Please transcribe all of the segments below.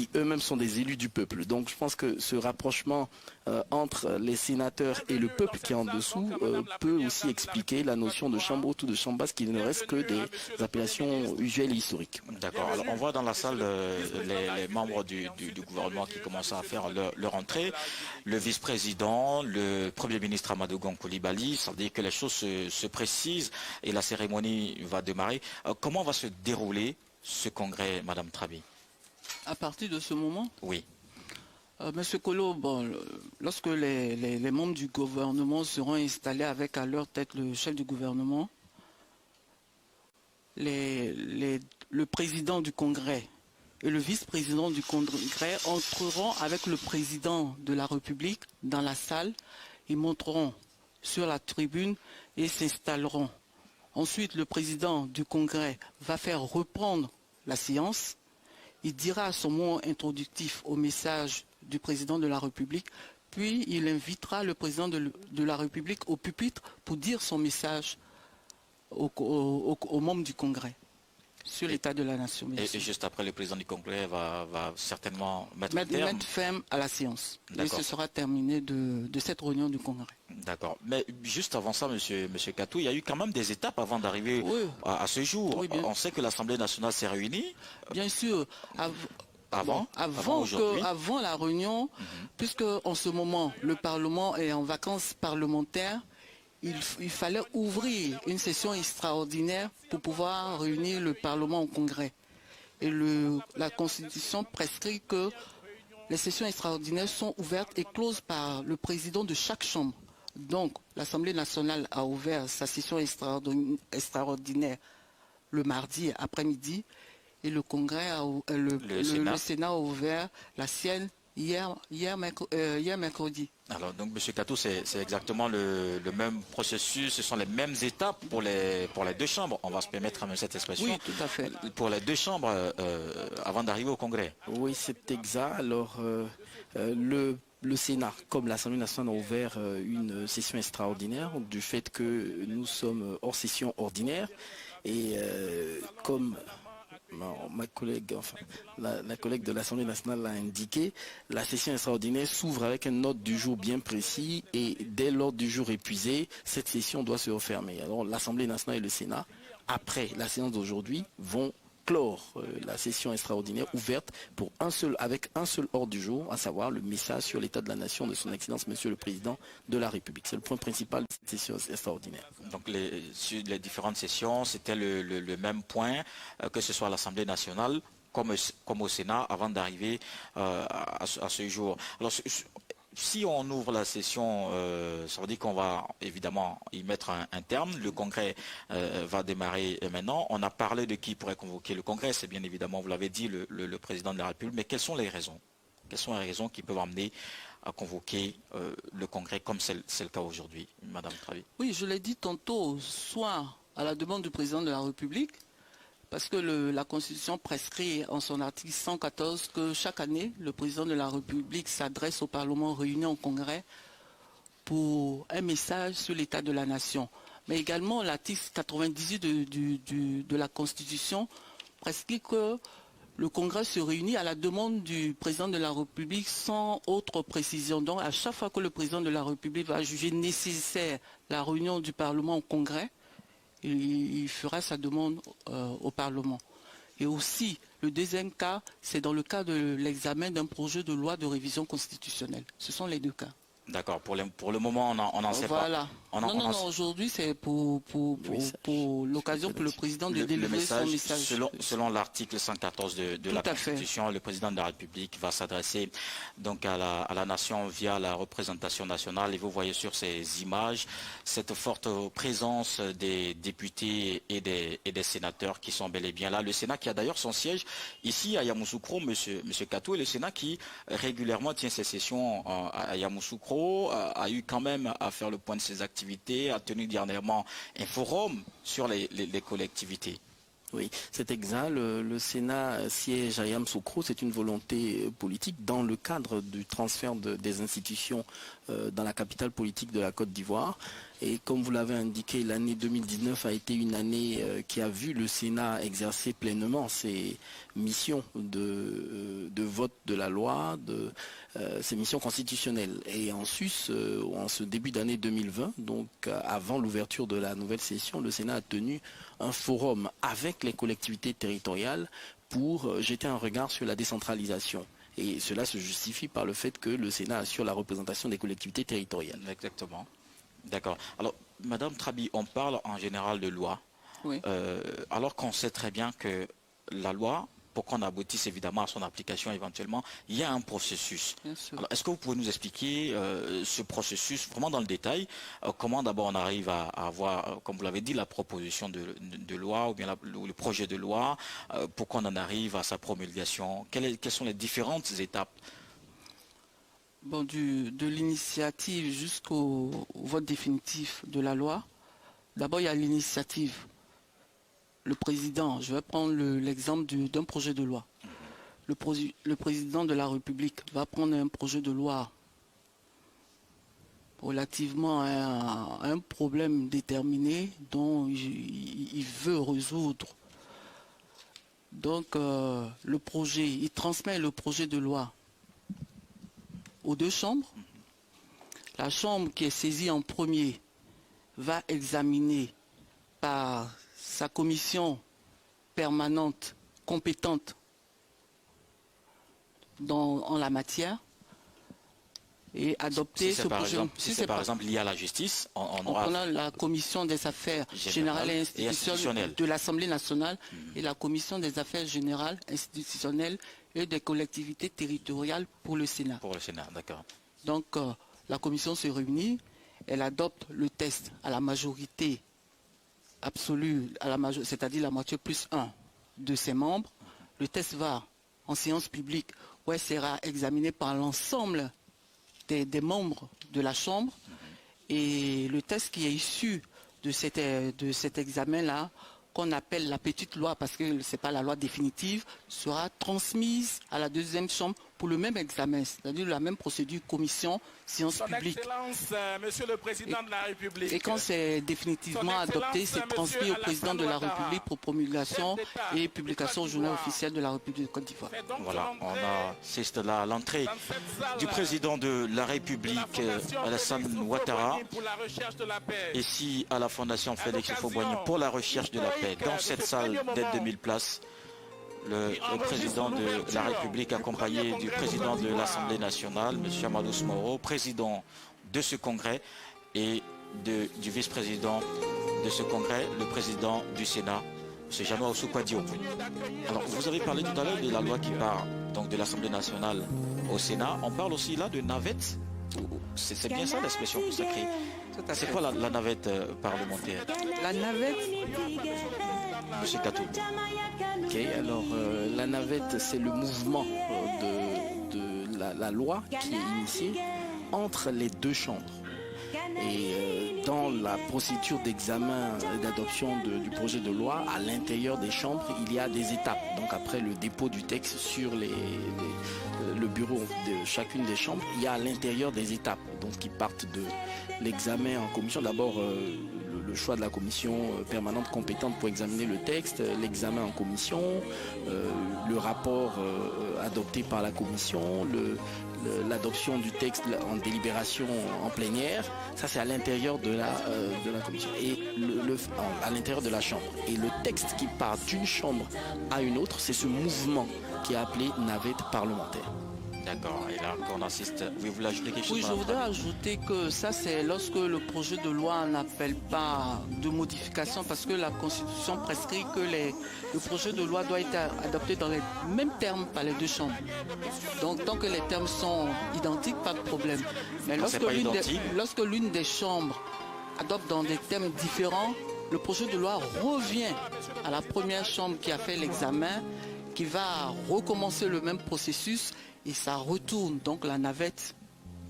qui eux-mêmes sont des élus du peuple. Donc je pense que ce rapprochement entre les sénateurs et le peuple qui est en dessous peut aussi expliquer la notion de chambre haute ou de chambre basse qui ne reste que des appellations usuelles et historiques. D'accord. Alors on voit dans la salle les membres du gouvernement qui commencent à faire leur entrée. Le vice-président, le premier ministre Amadou Gon Coulibaly, ça veut dire que les choses se précisent et la cérémonie va démarrer. Comment va se dérouler ce congrès, Madame Trabi? À partir de ce moment? Oui. Monsieur Kolo, bon, lorsque les membres du gouvernement seront installés avec à leur tête le chef du gouvernement, le président du congrès et le vice-président du congrès entreront avec le président de la République dans la salle. Ils monteront sur la tribune et s'installeront. Ensuite, le président du congrès va faire reprendre la séance. Il dira son mot introductif au message du président de la République, puis il invitera le président de la République au pupitre pour dire son message aux membres du Congrès sur l'état de la nation. Et juste après, le président du Congrès va certainement mettre fin à la séance. Et ce sera terminé de cette réunion du Congrès. D'accord. Mais juste avant ça, monsieur Katou, il y a eu quand même des étapes avant d'arriver à ce jour. Oui, on sait que l'Assemblée nationale s'est réunie. Bien sûr. Avant la réunion, puisque en ce moment, le Parlement est en vacances parlementaires, il fallait ouvrir une session extraordinaire pour pouvoir réunir le Parlement au Congrès. Et la Constitution prescrit que les sessions extraordinaires sont ouvertes et closes par le président de chaque chambre. Donc, l'Assemblée nationale a ouvert sa session extraordinaire le mardi après-midi et le Congrès, le Sénat a ouvert la sienne hier mercredi. Alors, donc, M. Katou, c'est exactement le même processus, ce sont les mêmes étapes pour les deux chambres. On va se permettre même cette expression. Oui, tout à fait. Pour les deux chambres, avant d'arriver au Congrès. Oui, c'est exact. Alors, le Sénat, comme l'Assemblée nationale, a ouvert une session extraordinaire du fait que nous sommes hors session ordinaire. Et comme ma collègue, la collègue de l'Assemblée nationale l'a indiqué, la session extraordinaire s'ouvre avec un ordre du jour bien précis et dès l'ordre du jour épuisé, cette session doit se refermer. Alors l'Assemblée nationale et le Sénat, après la séance d'aujourd'hui, vont clore la session extraordinaire ouverte avec un seul ordre du jour, à savoir le message sur l'état de la nation de son Excellence Monsieur le Président de la République. C'est le point principal de cette session extraordinaire. Donc sur les différentes sessions, c'était le même point, que ce soit à l'Assemblée nationale comme au Sénat, avant d'arriver à ce jour. Alors, si on ouvre la session, ça veut dire qu'on va évidemment y mettre un terme. Le congrès va démarrer maintenant. On a parlé de qui pourrait convoquer le congrès. C'est bien évidemment, vous l'avez dit, le président de la République. Mais quelles sont les raisons? Quelles sont les raisons qui peuvent amener à convoquer le congrès comme c'est le cas aujourd'hui, Madame Travi? Oui, je l'ai dit tantôt, soit à la demande du président de la République, parce que la Constitution prescrit en son article 114 que chaque année, le président de la République s'adresse au Parlement réuni en Congrès pour un message sur l'état de la nation. Mais également l'article 98 de la Constitution prescrit que le Congrès se réunit à la demande du président de la République sans autre précision. Donc à chaque fois que le président de la République va juger nécessaire la réunion du Parlement au Congrès, il fera sa demande au Parlement. Et aussi, le deuxième cas, c'est dans le cas de l'examen d'un projet de loi de révision constitutionnelle. Ce sont les deux cas. D'accord. Pour le moment, on n'en sait pas. Non, aujourd'hui, c'est pour l'occasion pour le président de délivrer son message. Selon l'article 114 de la Constitution, le président de la République va s'adresser donc à la nation via la représentation nationale. Et vous voyez sur ces images cette forte présence des députés et des sénateurs qui sont bel et bien là. Le Sénat qui a d'ailleurs son siège ici à Yamoussoukro, monsieur Katou, et le Sénat qui régulièrement tient ses sessions à Yamoussoukro, a eu quand même à faire le point de ses activités, a tenu dernièrement un forum sur les collectivités. Oui, c'est exact. Le Sénat siège à Yamoussoukro, c'est une volonté politique dans le cadre du transfert des institutions dans la capitale politique de la Côte d'Ivoire. Et comme vous l'avez indiqué, l'année 2019 a été une année qui a vu le Sénat exercer pleinement ses missions de vote de la loi, ses missions constitutionnelles. Et en sus, en ce début d'année 2020, donc avant l'ouverture de la nouvelle session, le Sénat a tenu un forum avec les collectivités territoriales pour jeter un regard sur la décentralisation. Et cela se justifie par le fait que le Sénat assure la représentation des collectivités territoriales. Exactement. D'accord. Alors, Madame Trabi, on parle en général de loi, Oui. alors qu'on sait très bien que la loi, pour qu'on aboutisse évidemment à son application éventuellement, il y a un processus. Bien sûr. Alors, est-ce que vous pouvez nous expliquer ce processus vraiment dans le détail, comment d'abord on arrive à avoir, comme vous l'avez dit, la proposition de loi ou bien le projet de loi, pour qu'on en arrive à sa promulgation? Quelles sont les différentes étapes? Bon, de l'initiative jusqu'au vote définitif de la loi, d'abord il y a l'initiative. Le président, je vais prendre l'exemple d'un projet de loi. Le président de la République va prendre un projet de loi relativement à un problème déterminé dont il veut résoudre. Donc il transmet le projet de loi aux deux chambres. La chambre qui est saisie en premier va examiner par sa commission permanente compétente en la matière et adopter ce projet. Si c'est par exemple lié à la justice, on on aura a la commission des affaires générales et institutionnelles de l'Assemblée nationale et la commission des affaires générales, institutionnelles et des collectivités territoriales pour le Sénat. pour le Sénat, d'accord. Donc la commission se réunit, elle adopte le texte à la majorité absolue, c'est-à-dire la moitié plus 1 de ses membres. Le texte va en séance publique où elle sera examiné par l'ensemble des membres de la Chambre. Et le texte qui est issu de cet examen-là, qu'on appelle la petite loi, parce que ce n'est pas la loi définitive, sera transmise à la deuxième chambre pour le même examen, c'est-à-dire la même procédure, commission, séance publique. Monsieur le Président de la République. Et quand c'est définitivement adopté, c'est transmis au Président de la République pour promulgation et publication au journal officiel de la République de Côte d'Ivoire. Voilà, on assiste là à l'entrée du président de la République, Alassane Ouattara, ici à la Fondation Félix Houphouët-Boigny pour la recherche de la paix. Dans cette salle d'aide de 1000 places, le président de la République accompagné du président de l'Assemblée nationale, M. Amadou Moro, président de ce congrès, et du vice-président de ce congrès, le président du Sénat, M. Jeannot Oussoukwa-Diop. Alors, vous avez parlé tout à l'heure de la loi qui part donc de l'Assemblée nationale au Sénat. On parle aussi là de navette. C'est bien ça l'expression consacrée. C'est quoi la navette parlementaire? La navette, Monsieur Katou. Ok, alors la navette, c'est le mouvement de la loi qui est initiée entre les deux chambres. Et dans la procédure d'examen et d'adoption du projet de loi, à l'intérieur des chambres, il y a des étapes. Donc après le dépôt du texte sur le bureau de chacune des chambres, il y a à l'intérieur des étapes donc, qui partent de l'examen en commission. D'abord, le choix de la commission permanente compétente pour examiner le texte, l'examen en commission, le rapport adopté par la commission, l'adoption du texte en délibération en plénière. Ça, c'est à l'intérieur de la commission et à l'intérieur de la chambre. Et le texte qui part d'une chambre à une autre, c'est ce mouvement qui est appelé navette parlementaire. D'accord, et là on assiste. Vous voulez ajouter quelque chose? oui, je voudrais ajouter que ça, c'est lorsque le projet de loi n'appelle pas de modification, parce que la Constitution prescrit que le projet de loi doit être adopté dans les mêmes termes par les deux chambres. Donc, tant que les termes sont identiques, pas de problème. Mais lorsque l'une des chambres adopte dans des termes différents, le projet de loi revient à la première chambre qui a fait l'examen, qui va recommencer le même processus. Et ça retourne, donc la navette.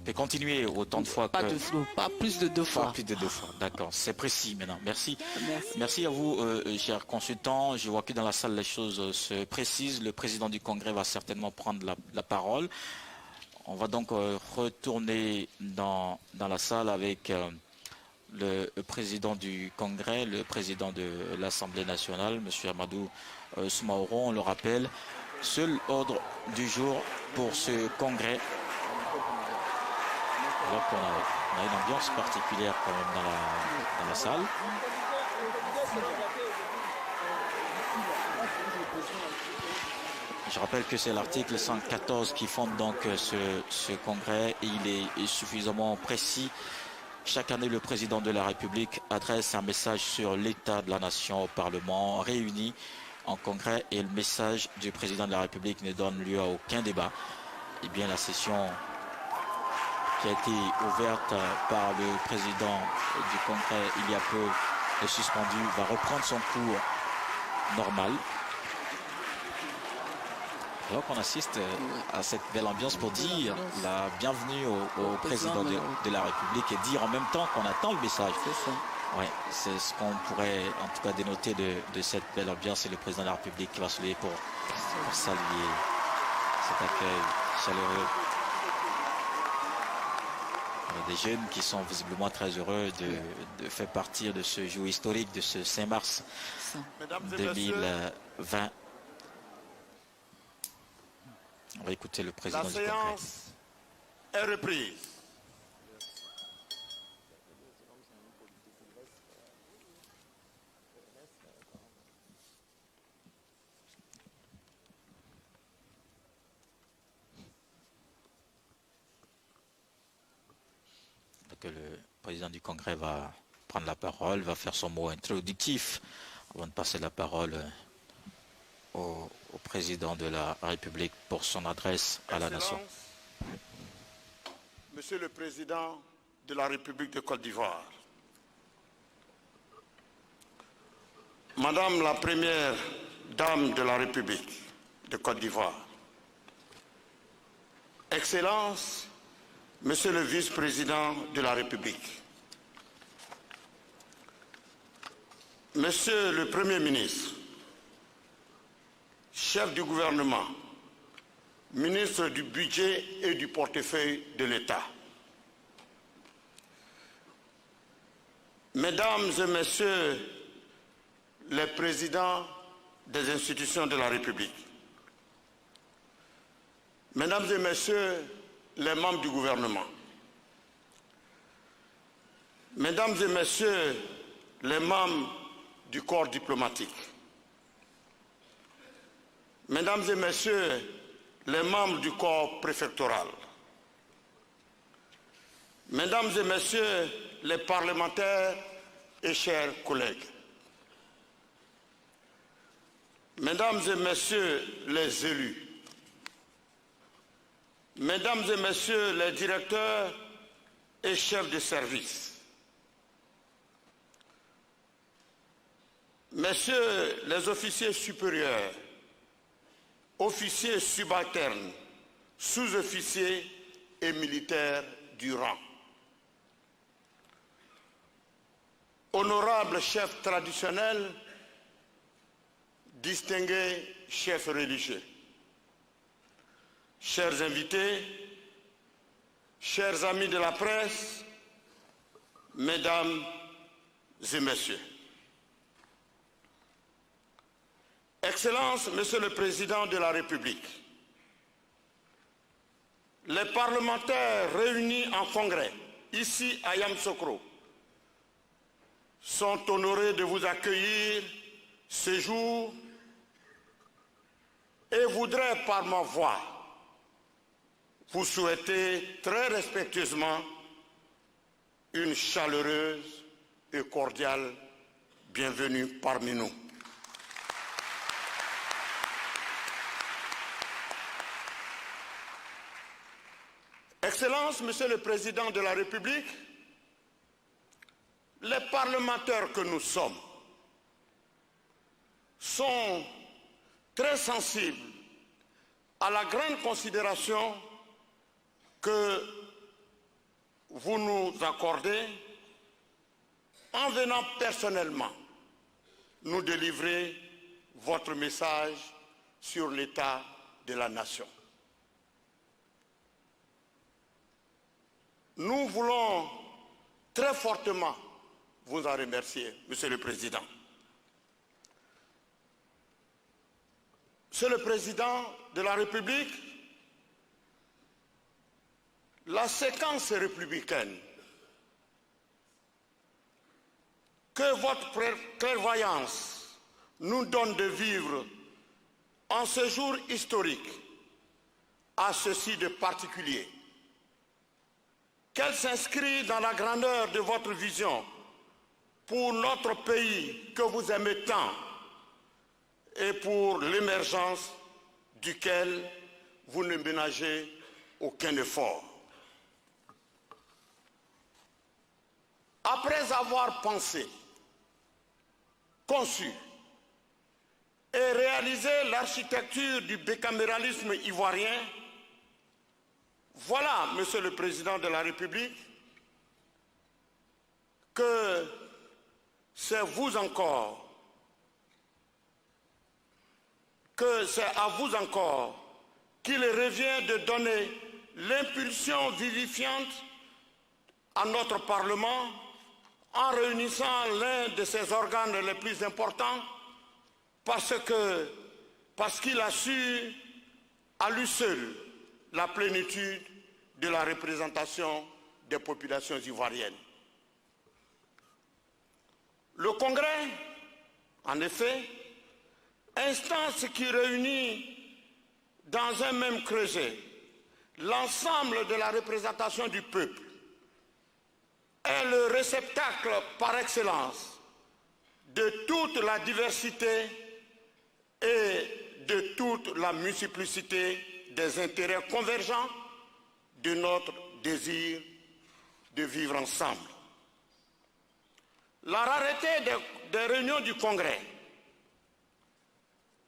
peut continuer autant de fois pas plus de deux fois. Pas plus de 2 fois, d'accord. C'est précis maintenant. Merci. Merci. Merci à vous, chers consultants. Je vois que dans la salle, les choses se précisent. Le président du Congrès va certainement prendre la parole. On va donc retourner dans la salle avec le président du Congrès, le président de l'Assemblée nationale, M. Amadou Soumaoro. On le rappelle, seul ordre du jour pour ce congrès. Alors qu'on a une ambiance particulière quand même dans la salle. Je rappelle que c'est l'article 114 qui fonde donc ce congrès et il est suffisamment précis. Chaque année, le président de la République adresse un message sur l'état de la nation au Parlement réuni en congrès et le message du président de la République ne donne lieu à aucun débat. Eh bien, la session qui a été ouverte par le président du congrès il y a peu est suspendue, va reprendre son cours normal. Alors qu'on assiste à cette belle ambiance pour dire la bienvenue au président de la République et dire en même temps qu'on attend le message. Ouais, c'est ce qu'on pourrait en tout cas dénoter de cette belle ambiance et le président de la République qui va se lever pour saluer cet accueil chaleureux. Des jeunes qui sont visiblement très heureux de faire partie de ce jour historique de ce 5 mars 2020. On va écouter le président du Congrès. La séance est reprise. Donc le président du Congrès va prendre la parole, va faire son mot introductif avant de passer la parole au président de la République pour son adresse à la nation. Monsieur le Président de la République de Côte d'Ivoire, Madame la Première Dame de la République de Côte d'Ivoire, Excellences, Monsieur le Vice-président de la République, Monsieur le Premier ministre, chef du gouvernement, ministre du budget et du portefeuille de l'État, Mesdames et Messieurs les présidents des institutions de la République, Mesdames et Messieurs les membres du gouvernement, Mesdames et Messieurs les membres du corps diplomatique, Mesdames et Messieurs les membres du corps préfectoral, Mesdames et Messieurs les parlementaires et chers collègues, Mesdames et Messieurs les élus, Mesdames et Messieurs les directeurs et chefs de service, Messieurs les officiers supérieurs, officiers subalternes, sous-officiers et militaires du rang, honorables chefs traditionnels, distingués chefs religieux, chers invités, chers amis de la presse, Mesdames et Messieurs. Excellences, Monsieur le Président de la République, les parlementaires réunis en congrès, ici à Yamoussoukro, sont honorés de vous accueillir ce jour et voudraient par ma voix vous souhaiter très respectueusement une chaleureuse et cordiale bienvenue parmi nous. Excellences, Monsieur le Président de la République, les parlementaires que nous sommes sont très sensibles à la grande considération que vous nous accordez en venant personnellement nous délivrer votre message sur l'état de la nation. Nous voulons très fortement vous en remercier, Monsieur le Président. Monsieur le Président de la République, la séquence républicaine que votre clairvoyance nous donne de vivre en ce jour historique a ceci de particulier, qu'elle s'inscrit dans la grandeur de votre vision pour notre pays que vous aimez tant et pour l'émergence duquel vous ne ménagez aucun effort. Après avoir pensé, conçu et réalisé l'architecture du bicaméralisme ivoirien, voilà, Monsieur le Président de la République, que c'est à vous encore qu'il revient de donner l'impulsion vivifiante à notre Parlement en réunissant l'un de ses organes les plus importants parce qu'il a su à lui seul la plénitude de la représentation des populations ivoiriennes. Le Congrès, en effet, instance qui réunit dans un même creuset l'ensemble de la représentation du peuple, est le réceptacle par excellence de toute la diversité et de toute la multiplicité des intérêts convergents de notre désir de vivre ensemble. La rareté des réunions du Congrès,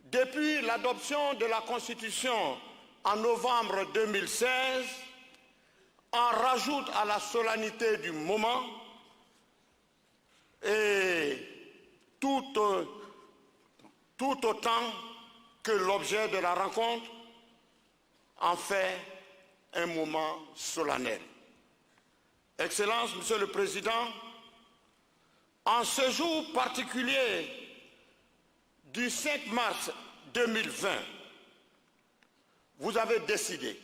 depuis l'adoption de la Constitution en novembre 2016, en rajoute à la solennité du moment et tout autant que l'objet de la rencontre en fait un moment solennel. Excellence, Monsieur le Président, en ce jour particulier du 5 mars 2020, vous avez décidé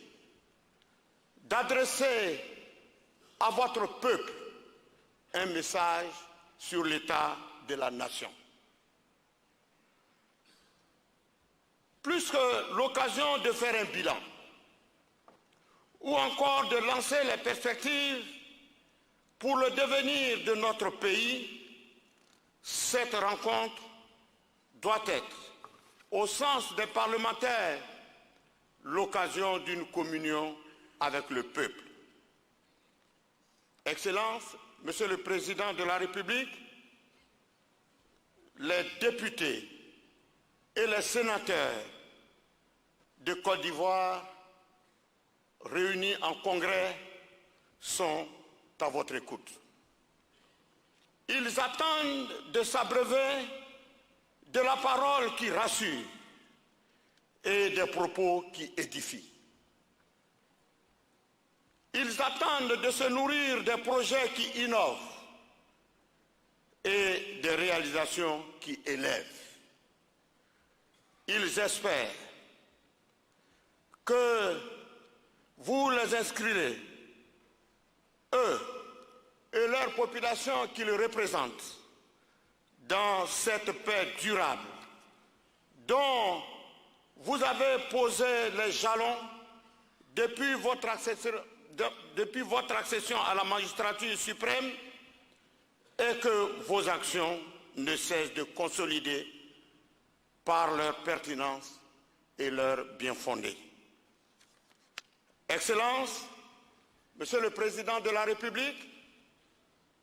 d'adresser à votre peuple un message sur l'état de la nation. Plus que l'occasion de faire un bilan ou encore de lancer les perspectives pour le devenir de notre pays, cette rencontre doit être, au sens des parlementaires, l'occasion d'une communion avec le peuple. Excellence, Monsieur le Président de la République, les députés et les sénateurs de Côte d'Ivoire réunis en congrès sont à votre écoute. Ils attendent de s'abreuver de la parole qui rassure et des propos qui édifient. Ils attendent de se nourrir des projets qui innovent et des réalisations qui élèvent. Ils espèrent que vous les inscrirez, eux et leur population qui le représentent, dans cette paix durable dont vous avez posé les jalons depuis votre accession à la magistrature suprême et que vos actions ne cessent de consolider par leur pertinence et leur bien-fondé. Excellence, Monsieur le Président de la République,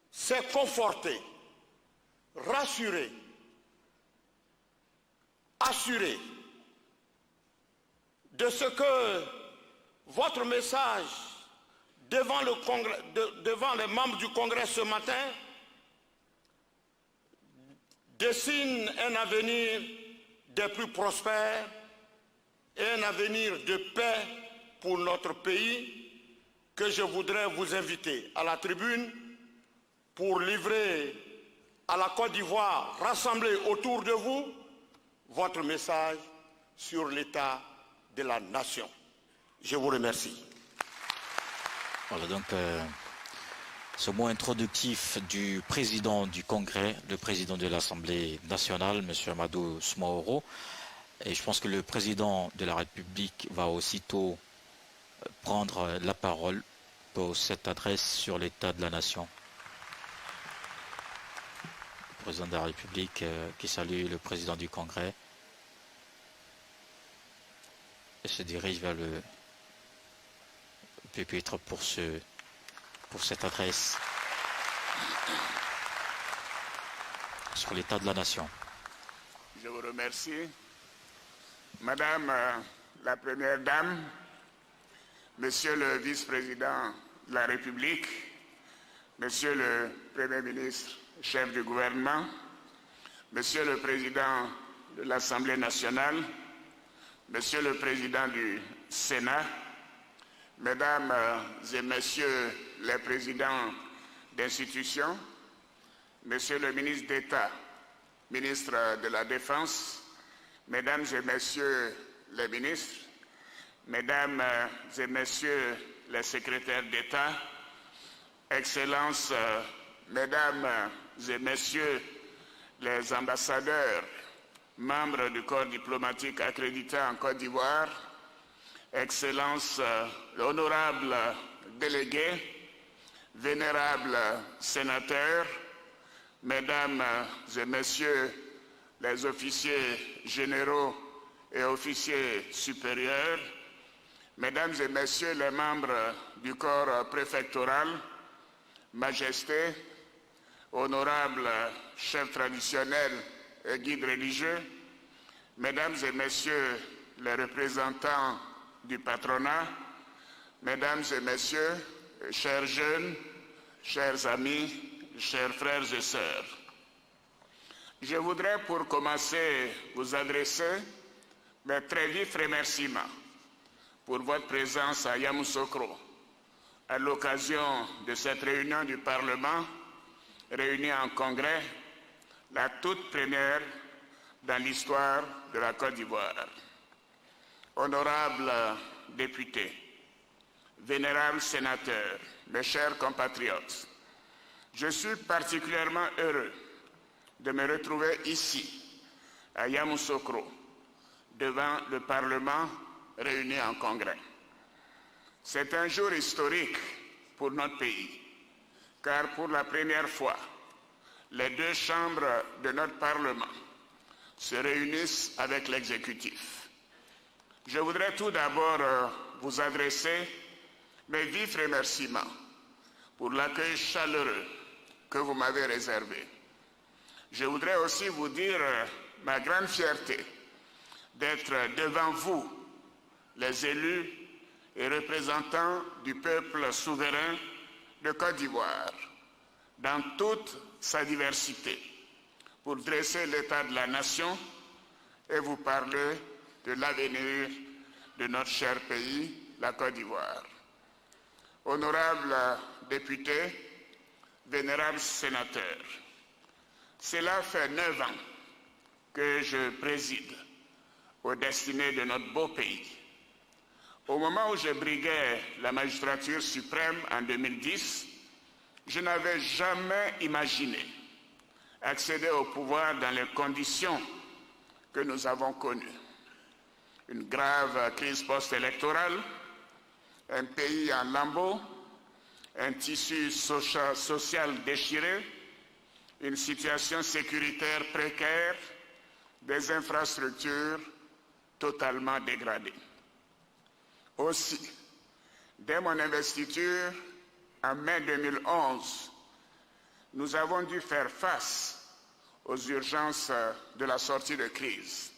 s'est conforté, rassuré, assuré de ce que votre message devant les membres du Congrès ce matin dessine un avenir des plus prospères et un avenir de paix pour notre pays que je voudrais vous inviter à la tribune pour livrer à la Côte d'Ivoire rassemblée autour de vous votre message sur l'état de la nation. Je vous remercie. Voilà donc ce mot introductif du président du Congrès, le président de l'Assemblée nationale, M. Amadou Soumaoro. Et je pense que le président de la République va aussitôt prendre la parole pour cette adresse sur l'état de la nation. Le président de la République qui salue le président du Congrès et se dirige vers le pupitre pour cette adresse sur l'état de la nation. Je vous remercie. Madame la Première Dame, Monsieur le Vice-président de la République, Monsieur le Premier ministre, chef du gouvernement, Monsieur le Président de l'Assemblée nationale, Monsieur le Président du Sénat, Mesdames et Messieurs les présidents d'institutions, Monsieur le ministre d'État, ministre de la Défense, Mesdames et Messieurs les ministres, Mesdames et Messieurs les secrétaires d'État, Excellences, Mesdames et Messieurs les ambassadeurs, membres du corps diplomatique accrédité en Côte d'Ivoire, Excellences, honorables délégués, vénérables sénateurs, Mesdames et Messieurs les officiers généraux et officiers supérieurs, Mesdames et Messieurs les membres du corps préfectoral, Majesté, honorables chefs traditionnels et guides religieux, Mesdames et Messieurs les représentants du patronat, Mesdames et Messieurs, chers jeunes, chers amis, chers frères et sœurs. Je voudrais pour commencer vous adresser mes très vifs remerciements pour votre présence à Yamoussoukro à l'occasion de cette réunion du Parlement réunie en congrès, la toute première dans l'histoire de la Côte d'Ivoire. Honorables députés, vénérables sénateurs, mes chers compatriotes, je suis particulièrement heureux de me retrouver ici, à Yamoussoukro, devant le Parlement réuni en congrès. C'est un jour historique pour notre pays, car pour la première fois, les deux chambres de notre Parlement se réunissent avec l'exécutif. Je voudrais tout d'abord vous adresser mes vifs remerciements pour l'accueil chaleureux que vous m'avez réservé. Je voudrais aussi vous dire ma grande fierté d'être devant vous, les élus et représentants du peuple souverain de Côte d'Ivoire, dans toute sa diversité, pour dresser l'état de la nation et vous parler de l'avenir de notre cher pays, la Côte d'Ivoire. Honorables députés, vénérables sénateurs, cela fait 9 ans que je préside aux destinées de notre beau pays. Au moment où je briguais la magistrature suprême en 2010, je n'avais jamais imaginé accéder au pouvoir dans les conditions que nous avons connues. Une grave crise post-électorale, un pays en lambeaux, un tissu social déchiré, une situation sécuritaire précaire, des infrastructures totalement dégradées. Aussi, dès mon investiture en mai 2011, nous avons dû faire face aux urgences de la sortie de crise.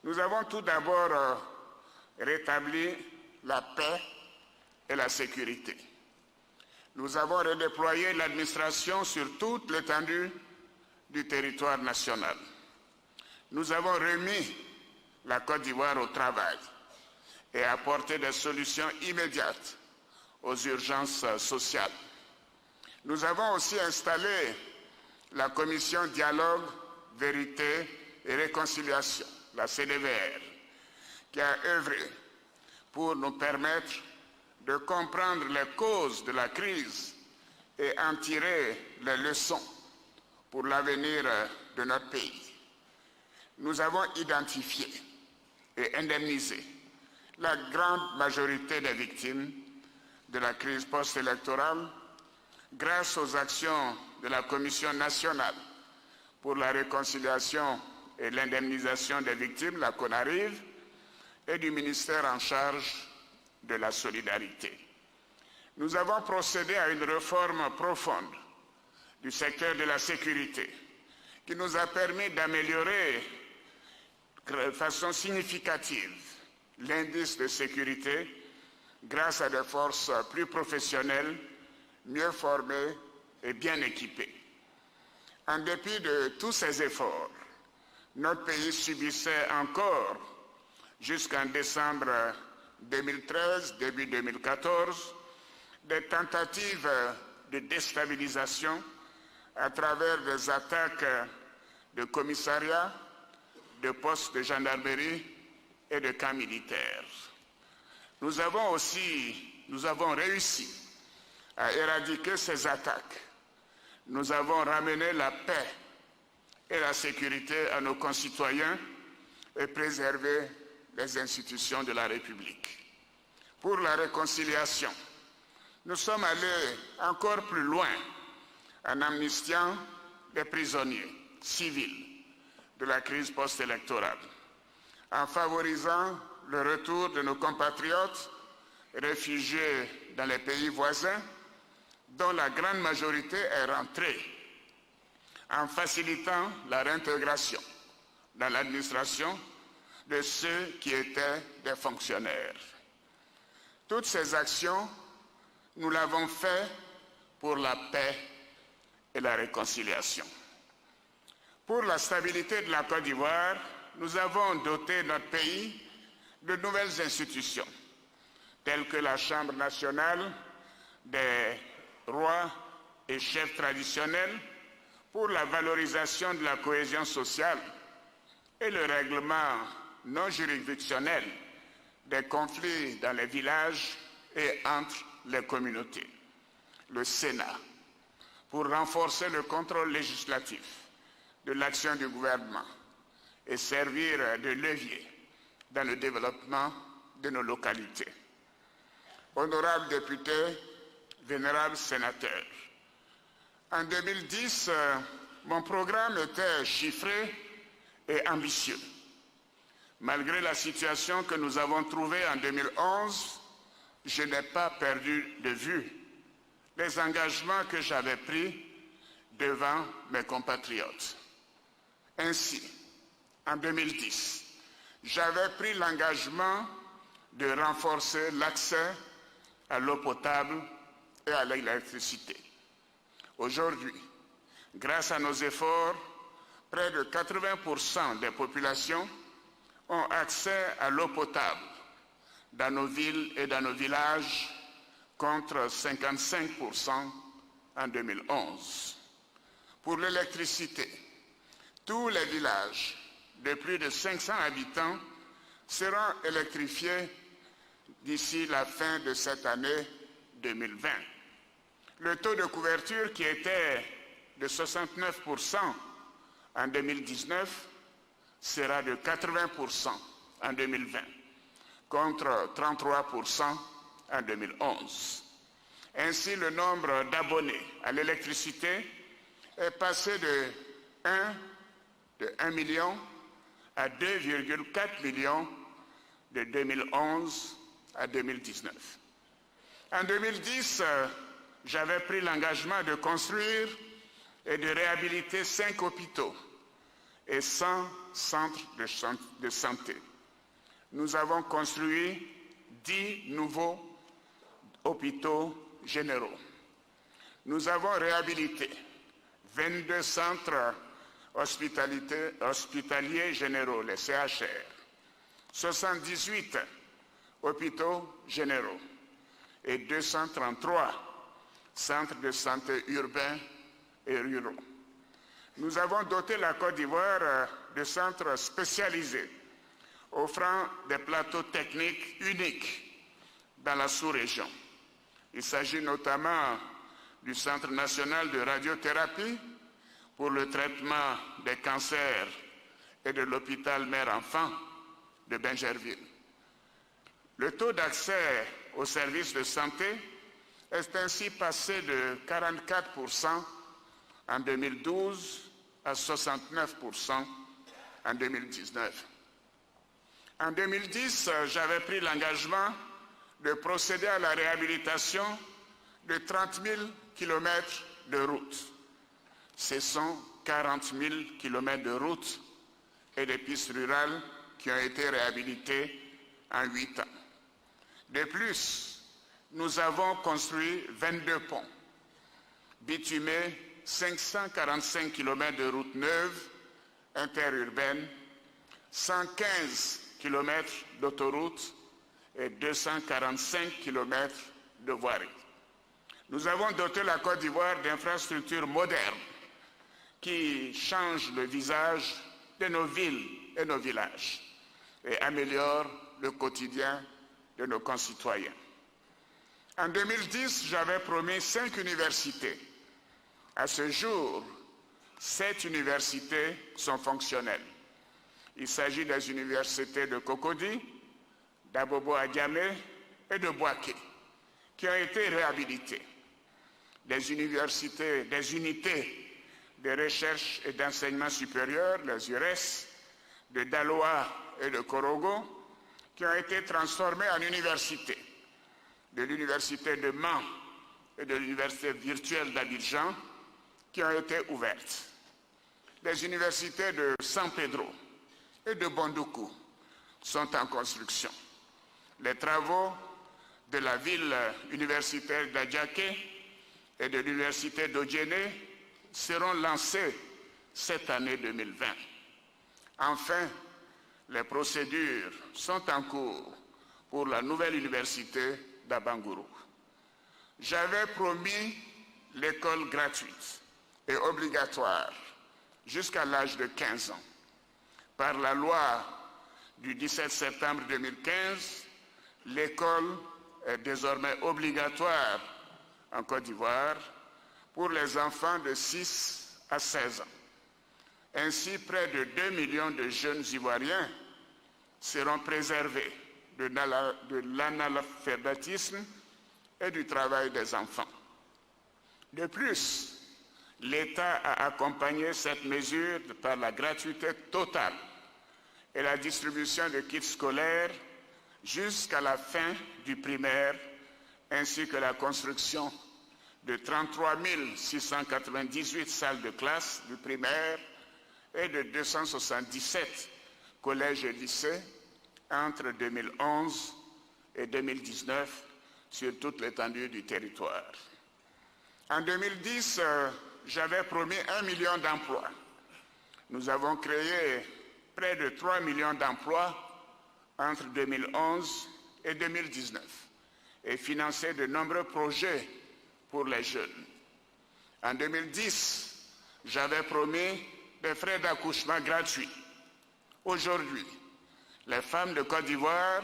Nous avons tout d'abord rétabli la paix et la sécurité. Nous avons redéployé l'administration sur toute l'étendue du territoire national. Nous avons remis la Côte d'Ivoire au travail et apporté des solutions immédiates aux urgences sociales. Nous avons aussi installé la Commission Dialogue, Vérité et Réconciliation, la CDVR, qui a œuvré pour nous permettre de comprendre les causes de la crise et en tirer les leçons pour l'avenir de notre pays. Nous avons identifié et indemnisé la grande majorité des victimes de la crise post-électorale grâce aux actions de la Commission nationale pour la réconciliation et l'indemnisation des victimes, la CONARIV, et du ministère en charge de la solidarité. Nous avons procédé à une réforme profonde du secteur de la sécurité qui nous a permis d'améliorer de façon significative l'indice de sécurité grâce à des forces plus professionnelles, mieux formées et bien équipées. En dépit de tous ces efforts, notre pays subissait encore, jusqu'en décembre 2013, début 2014, des tentatives de déstabilisation à travers des attaques de commissariats, de postes de gendarmerie et de camps militaires. Nous avons réussi à éradiquer ces attaques. Nous avons ramené la paix et la sécurité à nos concitoyens et préservé les institutions de la République. Pour la réconciliation, nous sommes allés encore plus loin en amnistiant les prisonniers civils de la crise post-électorale, en favorisant le retour de nos compatriotes réfugiés dans les pays voisins, dont la grande majorité est rentrée, en facilitant la réintégration dans l'administration de ceux qui étaient des fonctionnaires. Toutes ces actions, nous l'avons fait pour la paix et la réconciliation. Pour la stabilité de la Côte d'Ivoire, nous avons doté notre pays de nouvelles institutions, telles que la Chambre nationale des rois et chefs traditionnels pour la valorisation de la cohésion sociale et le règlement non juridictionnel des conflits dans les villages et entre les communautés. Le Sénat, pour renforcer le contrôle législatif de l'action du gouvernement et servir de levier dans le développement de nos localités. Honorables députés, vénérables sénateurs, en 2010, mon programme était chiffré et ambitieux. Malgré la situation que nous avons trouvée en 2011, je n'ai pas perdu de vue les engagements que j'avais pris devant mes compatriotes. Ainsi, en 2010, j'avais pris l'engagement de renforcer l'accès à l'eau potable et à l'électricité. Aujourd'hui, grâce à nos efforts, près de 80% des populations ont accès à l'eau potable dans nos villes et dans nos villages, contre 55% en 2011. Pour l'électricité, tous les villages de plus de 500 habitants seront électrifiés d'ici la fin de cette année 2020. Le taux de couverture qui était de 69% en 2019 sera de 80% en 2020, contre 33% en 2011. Ainsi, le nombre d'abonnés à l'électricité est passé de 1 million à 2,4 millions de 2011 à 2019. En 2010, j'avais pris l'engagement de construire et de réhabiliter 5 hôpitaux et 100 centres de santé. Nous avons construit 10 nouveaux hôpitaux généraux. Nous avons réhabilité 22 centres hospitaliers généraux, les CHR, 78 hôpitaux généraux et 233 centres de santé urbains et ruraux. nous avons doté la Côte d'Ivoire de centres spécialisés, offrant des plateaux techniques uniques dans la sous-région. Il s'agit notamment du Centre national de radiothérapie pour le traitement des cancers et de l'hôpital mère-enfant de Bingerville. Le taux d'accès aux services de santé est ainsi passé de 44% en 2012 à 69% en 2019. En 2010, j'avais pris l'engagement de procéder à la réhabilitation de 30 000 kilomètres de routes. Ce sont 40 000 kilomètres de routes et de pistes rurales qui ont été réhabilitées en 8 ans. De plus, nous avons construit 22 ponts, bitumé 545 km de routes neuves interurbaines, 115 km d'autoroutes et 245 km de voiries. Nous avons doté la Côte d'Ivoire d'infrastructures modernes qui changent le visage de nos villes et nos villages et améliorent le quotidien de nos concitoyens. En 2010, j'avais promis 5 universités. À ce jour, 7 universités sont fonctionnelles. Il s'agit des universités de Cocody, d'Abobo-Adiamé et de Bouaké, qui ont été réhabilitées. Des unités de recherche et d'enseignement supérieur, les URES, de Daloa et de Korogo, qui ont été transformées en universités, de l'université de Mans et de l'université virtuelle d'Abidjan, qui ont été ouvertes. Les universités de San Pedro et de Bondoukou sont en construction. Les travaux de la ville universitaire d'Adjaké et de l'université d'Odjéné seront lancés cette année 2020. Enfin, les procédures sont en cours pour la nouvelle université d'Abangourou. J'avais promis l'école gratuite et obligatoire jusqu'à l'âge de 15 ans. Par la loi du 17 septembre 2015, l'école est désormais obligatoire en Côte d'Ivoire pour les enfants de 6 à 16 ans. Ainsi, près de 2 millions de jeunes Ivoiriens seront préservés de l'analphabétisme et du travail des enfants. De plus, l'État a accompagné cette mesure par la gratuité totale et la distribution de kits scolaires jusqu'à la fin du primaire, ainsi que la construction de 33 698 salles de classe du primaire et de 277 collèges et lycées entre 2011 et 2019 sur toute l'étendue du territoire. En 2010, j'avais promis 1 million d'emplois. Nous avons créé près de 3 millions d'emplois entre 2011 et 2019 et financé de nombreux projets pour les jeunes. En 2010, j'avais promis des frais d'accouchement gratuits. Aujourd'hui, les femmes de Côte d'Ivoire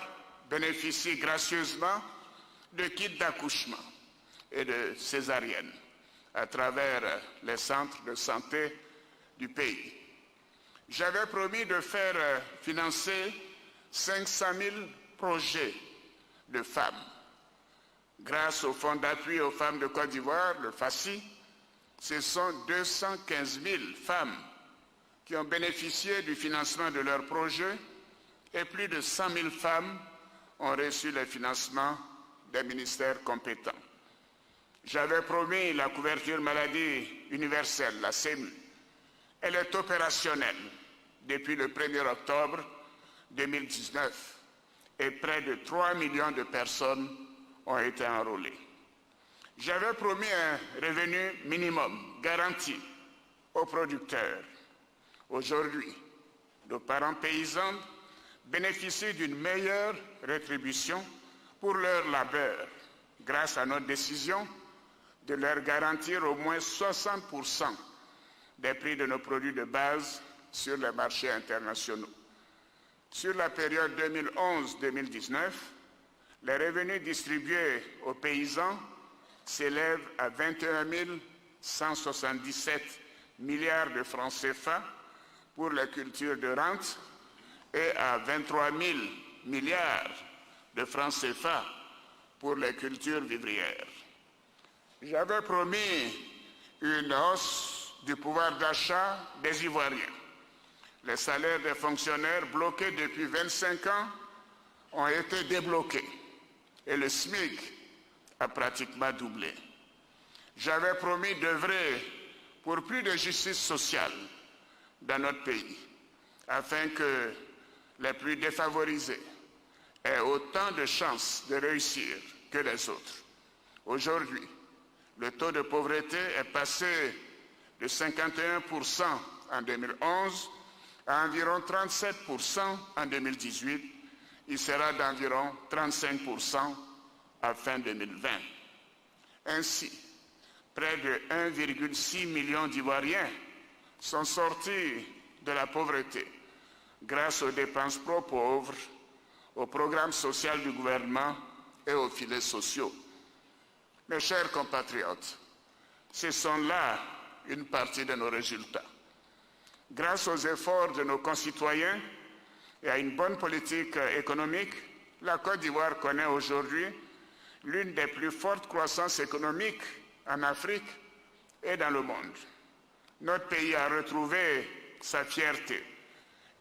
bénéficient gracieusement de kits d'accouchement et de césarienne à travers les centres de santé du pays. J'avais promis de faire financer 500 000 projets de femmes. Grâce au Fonds d'appui aux femmes de Côte d'Ivoire, le FACI, ce sont 215 000 femmes qui ont bénéficié du financement de leurs projets et plus de 100 000 femmes ont reçu les financements des ministères compétents. J'avais promis la couverture maladie universelle, la CMU. Elle est opérationnelle depuis le 1er octobre 2019 et près de 3 millions de personnes ont été enrôlées. J'avais promis un revenu minimum garanti aux producteurs. Aujourd'hui, nos parents paysans bénéficient d'une meilleure rétribution pour leur labeur grâce à notre décision de leur garantir au moins 60% des prix de nos produits de base sur les marchés internationaux. Sur la période 2011-2019, les revenus distribués aux paysans s'élèvent à 21 177 milliards de francs CFA pour les cultures de rente et à 23 000 milliards de francs CFA pour les cultures vivrières. J'avais promis une hausse du pouvoir d'achat des Ivoiriens. Les salaires des fonctionnaires bloqués depuis 25 ans ont été débloqués et le SMIC a pratiquement doublé. J'avais promis d'œuvrer pour plus de justice sociale dans notre pays, afin que les plus défavorisés aient autant de chances de réussir que les autres. Aujourd'hui, le taux de pauvreté est passé de 51% en 2011 à environ 37% en 2018. Il sera d'environ 35% à fin 2020. Ainsi, près de 1,6 million d'Ivoiriens sont sortis de la pauvreté grâce aux dépenses pro-pauvres, au programme social du gouvernement et aux filets sociaux. Mes chers compatriotes, ce sont là une partie de nos résultats. Grâce aux efforts de nos concitoyens et à une bonne politique économique, la Côte d'Ivoire connaît aujourd'hui l'une des plus fortes croissances économiques en Afrique et dans le monde. Notre pays a retrouvé sa fierté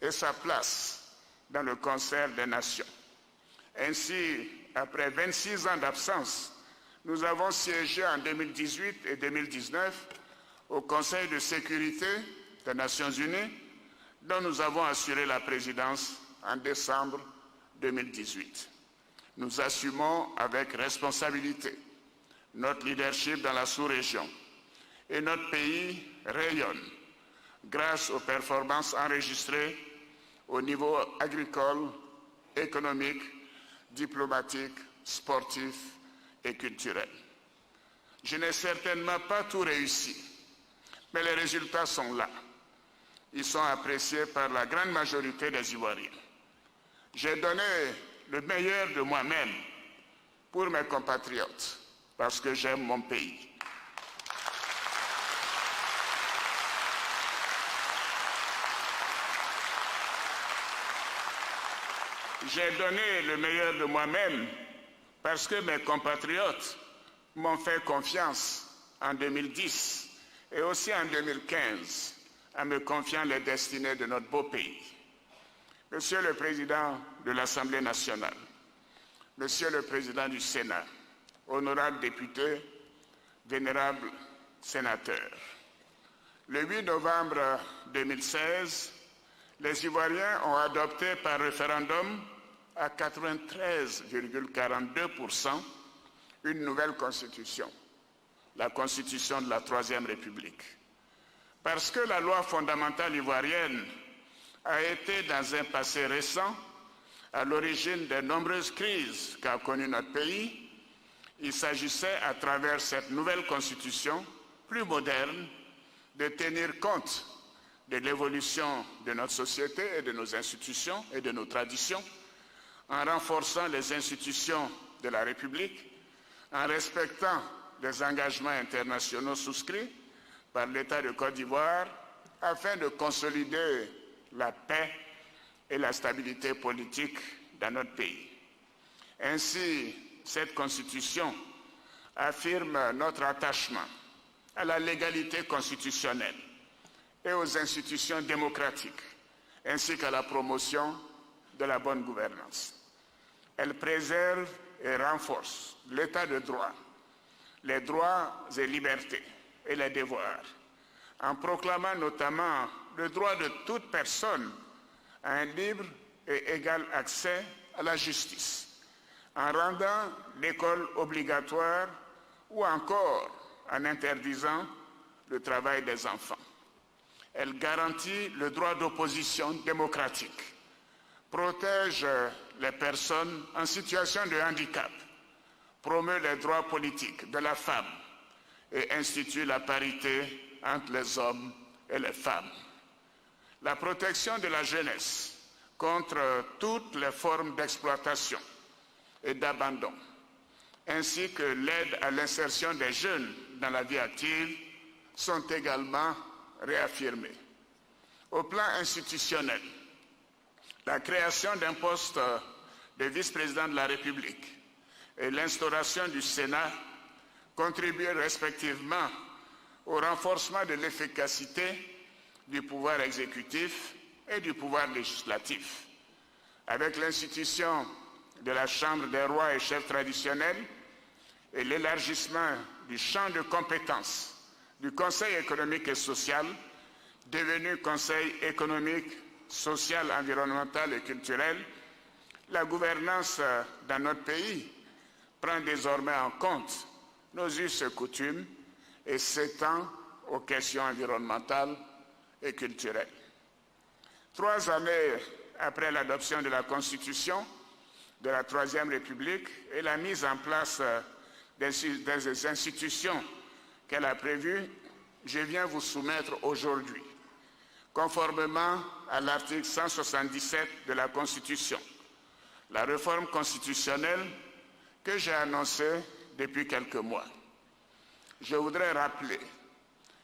et sa place dans le concert des nations. Ainsi, après 26 ans d'absence, nous avons siégé en 2018 et 2019 au Conseil de sécurité des Nations Unies, dont nous avons assuré la présidence en décembre 2018. Nous assumons avec responsabilité notre leadership dans la sous-région et notre pays rayonne grâce aux performances enregistrées au niveau agricole, économique, diplomatique, sportif et culturel. Je n'ai certainement pas tout réussi, mais les résultats sont là. Ils sont appréciés par la grande majorité des Ivoiriens. J'ai donné le meilleur de moi-même pour mes compatriotes, parce que j'aime mon pays. J'ai donné le meilleur de moi-même parce que mes compatriotes m'ont fait confiance en 2010 et aussi en 2015 en me confiant les destinées de notre beau pays. Monsieur le Président de l'Assemblée nationale, Monsieur le Président du Sénat, honorables députés, vénérables sénateurs, le 8 novembre 2016, les Ivoiriens ont adopté par référendum à 93,42% une nouvelle constitution, la constitution de la Troisième République. Parce que la loi fondamentale ivoirienne a été dans un passé récent à l'origine des nombreuses crises qu'a connues notre pays, il s'agissait à travers cette nouvelle constitution plus moderne de tenir compte de l'évolution de notre société et de nos institutions et de nos traditions, en renforçant les institutions de la République, en respectant les engagements internationaux souscrits par l'État de Côte d'Ivoire, afin de consolider la paix et la stabilité politique dans notre pays. Ainsi, cette Constitution affirme notre attachement à la légalité constitutionnelle et aux institutions démocratiques, ainsi qu'à la promotion de la bonne gouvernance. Elle préserve et renforce l'état de droit, les droits et libertés et les devoirs, en proclamant notamment le droit de toute personne à un libre et égal accès à la justice, en rendant l'école obligatoire ou encore en interdisant le travail des enfants. Elle garantit le droit d'opposition démocratique, protège les personnes en situation de handicap, promeut les droits politiques de la femme et institue la parité entre les hommes et les femmes, la protection de la jeunesse contre toutes les formes d'exploitation et d'abandon, ainsi que l'aide à l'insertion des jeunes dans la vie active sont également réaffirmées. Au plan institutionnel, la création d'un poste de vice-président de la République et l'instauration du Sénat contribuent respectivement au renforcement de l'efficacité du pouvoir exécutif et du pouvoir législatif. Avec l'institution de la Chambre des rois et chefs traditionnels et l'élargissement du champ de compétences du Conseil économique et social, devenu Conseil économique, social, environnemental et culturel, la gouvernance dans notre pays prend désormais en compte nos us et coutumes et s'étend aux questions environnementales et culturelles. 3 années après l'adoption de la Constitution de la Troisième République et la mise en place des institutions qu'elle a prévues, je viens vous soumettre aujourd'hui, conformément à l'article 177 de la Constitution, la réforme constitutionnelle que j'ai annoncée depuis quelques mois. Je voudrais rappeler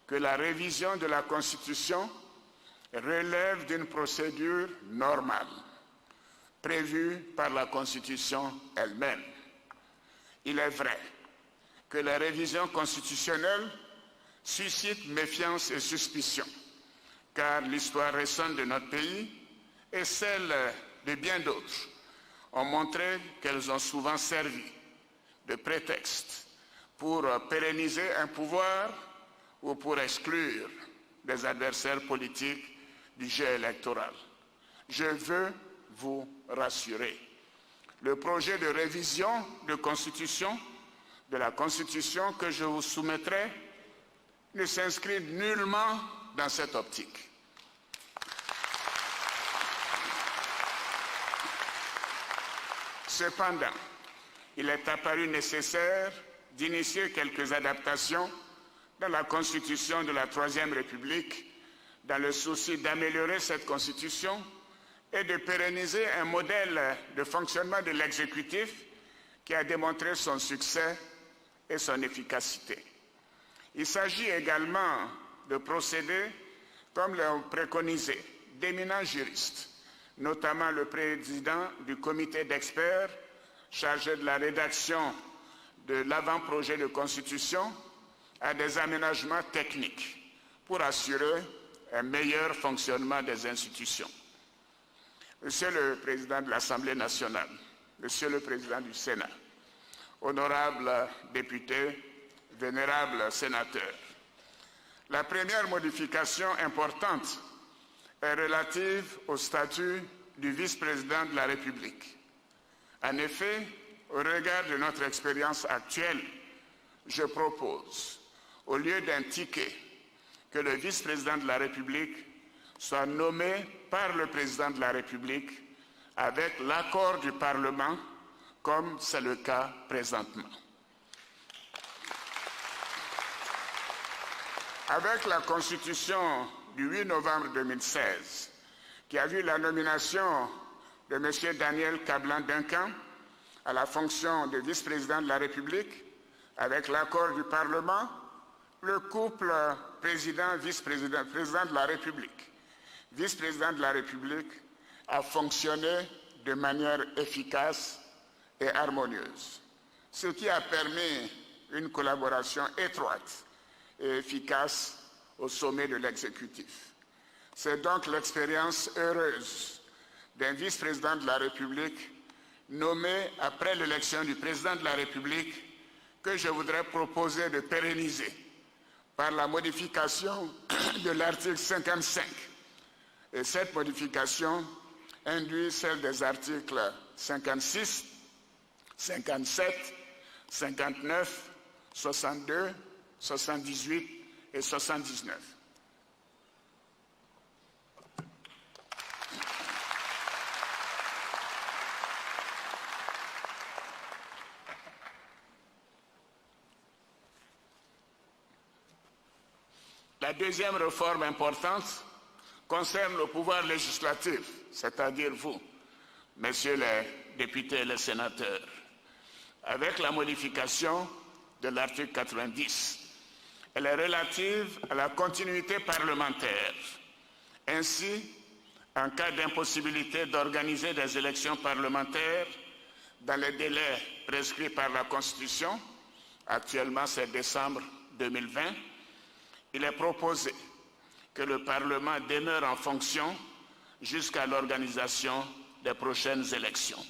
que la révision de la Constitution relève d'une procédure normale, prévue par la Constitution elle-même. Il est vrai que la révision constitutionnelle suscite méfiance et suspicion, car l'histoire récente de notre pays et celle de bien d'autres ont montré qu'elles ont souvent servi de prétexte pour pérenniser un pouvoir ou pour exclure des adversaires politiques du jeu électoral. Je veux vous rassurer. Le projet de révision de la Constitution que je vous soumettrai ne s'inscrit nullement dans cette optique. Cependant, il est apparu nécessaire d'initier quelques adaptations dans la Constitution de la Troisième République dans le souci d'améliorer cette Constitution et de pérenniser un modèle de fonctionnement de l'exécutif qui a démontré son succès et son efficacité. Il s'agit également de procéder, comme l'ont préconisé d'éminents juristes, notamment le président du comité d'experts chargé de la rédaction de l'avant-projet de constitution, à des aménagements techniques pour assurer un meilleur fonctionnement des institutions. Monsieur le Président de l'Assemblée nationale, Monsieur le Président du Sénat, honorables députés, vénérables sénateurs, la première modification importante est relative au statut du vice-président de la République. En effet, au regard de notre expérience actuelle, je propose, au lieu d'un ticket, que le vice-président de la République soit nommé par le président de la République avec l'accord du Parlement, comme c'est le cas présentement. Avec la Constitution du 8 novembre 2016, qui a vu la nomination de M. Daniel Kablan-Duncan à la fonction de vice-président de la République, avec l'accord du Parlement, le couple président-vice-président, président de la République, vice-président de la République, a fonctionné de manière efficace et harmonieuse, ce qui a permis une collaboration étroite et efficace au sommet de l'exécutif. C'est donc l'expérience heureuse d'un vice-président de la République nommé après l'élection du président de la République que je voudrais proposer de pérenniser par la modification de l'article 55. Et cette modification induit celle des articles 56, 57, 59, 62, 78 et 79. La deuxième réforme importante concerne le pouvoir législatif, c'est-à-dire vous, messieurs les députés et les sénateurs, avec la modification de l'article 90. Elle est relative à la continuité parlementaire. Ainsi, en cas d'impossibilité d'organiser des élections parlementaires dans les délais prescrits par la Constitution, actuellement c'est décembre 2020, il est proposé que le Parlement demeure en fonction jusqu'à l'organisation des prochaines élections.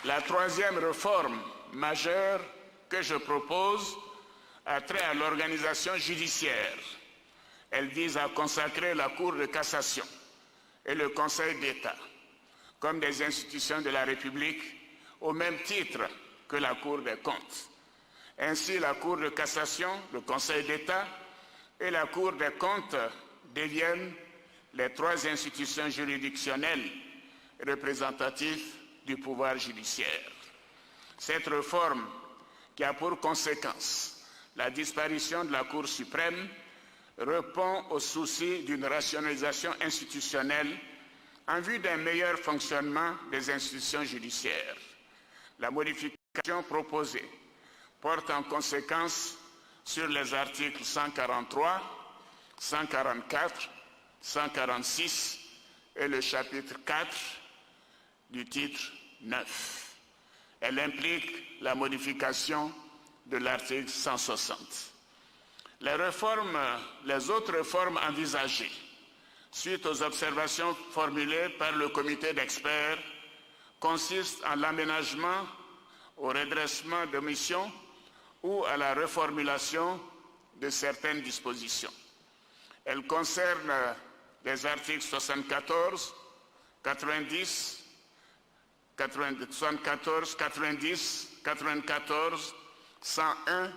La troisième réforme majeure que je propose a trait à l'organisation judiciaire. Elle vise à consacrer la Cour de cassation et le Conseil d'État comme des institutions de la République au même titre que la Cour des comptes. Ainsi, la Cour de cassation, le Conseil d'État et la Cour des comptes deviennent les trois institutions juridictionnelles représentatives du pouvoir judiciaire. Cette réforme, qui a pour conséquence la disparition de la Cour suprême, répond au souci d'une rationalisation institutionnelle en vue d'un meilleur fonctionnement des institutions judiciaires. La modification proposée porte en conséquence sur les articles 143, 144, 146 et le chapitre 4 du titre 9. Elle implique la modification de l'article 160. Les autres réformes envisagées, suite aux observations formulées par le comité d'experts, consistent en l'aménagement, au redressement de missions ou à la reformulation de certaines dispositions. Elles concernent les articles 74, 90, 74, 90, 94, 101,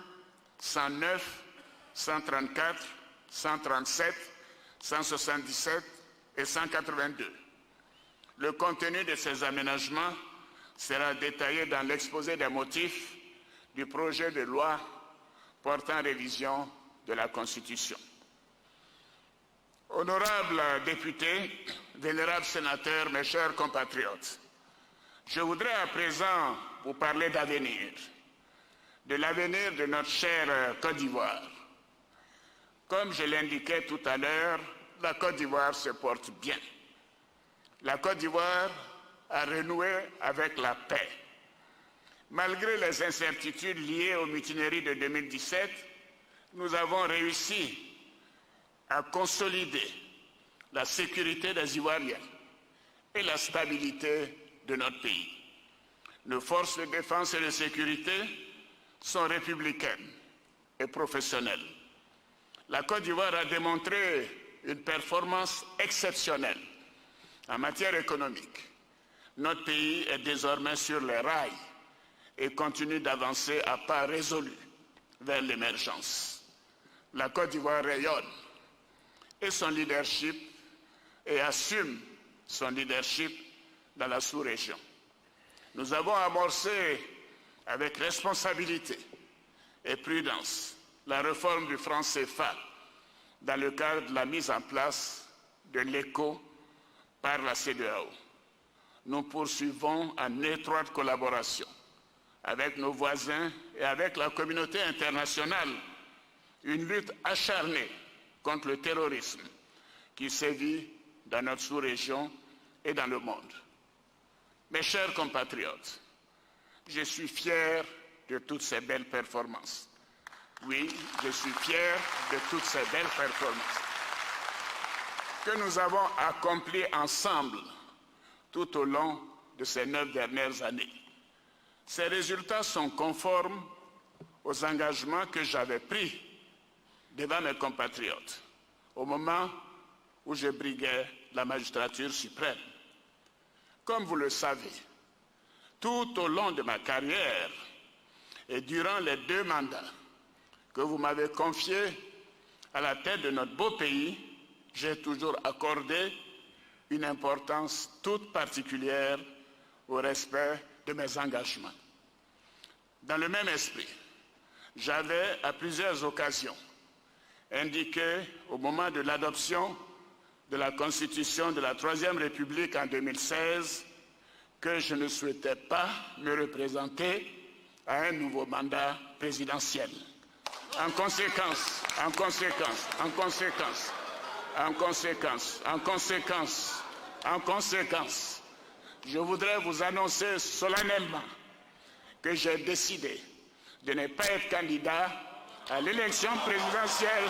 109, 134, 137, 177 et 182. Le contenu de ces aménagements sera détaillé dans l'exposé des motifs du projet de loi portant révision de la Constitution. Honorables députés, vénérables sénateurs, mes chers compatriotes, je voudrais à présent vous parler d'avenir, de l'avenir de notre chère Côte d'Ivoire. Comme je l'indiquais tout à l'heure, la Côte d'Ivoire se porte bien. La Côte d'Ivoire a renoué avec la paix. Malgré les incertitudes liées aux mutineries de 2017, nous avons réussi à consolider la sécurité des Ivoiriens et la stabilité de notre pays. Nos forces de défense et de sécurité sont républicaines et professionnelles. La Côte d'Ivoire a démontré une performance exceptionnelle en matière économique. Notre pays est désormais sur les rails et continue d'avancer à pas résolus vers l'émergence. La Côte d'Ivoire rayonne et son leadership et assume son leadership dans la sous-région. Nous avons amorcé avec responsabilité et prudence la réforme du franc CFA dans le cadre de la mise en place de l'ECO par la CEDEAO. Nous poursuivons en étroite collaboration avec nos voisins et avec la communauté internationale une lutte acharnée contre le terrorisme qui sévit dans notre sous-région et dans le monde. Mes chers compatriotes, je suis fier de toutes ces belles performances. Oui, je suis fier de toutes ces belles performances que nous avons accomplies ensemble tout au long de ces 9 dernières années. Ces résultats sont conformes aux engagements que j'avais pris devant mes compatriotes au moment où je briguais la magistrature suprême. Comme vous le savez, tout au long de ma carrière et durant les 2 mandats que vous m'avez confiés à la tête de notre beau pays, j'ai toujours accordé une importance toute particulière au respect de mes engagements. Dans le même esprit, j'avais à plusieurs occasions indiqué au moment de l'adoption de la Constitution de la Troisième République en 2016 que je ne souhaitais pas me représenter à un nouveau mandat présidentiel. En conséquence, je voudrais vous annoncer solennellement que j'ai décidé de ne pas être candidat à l'élection présidentielle.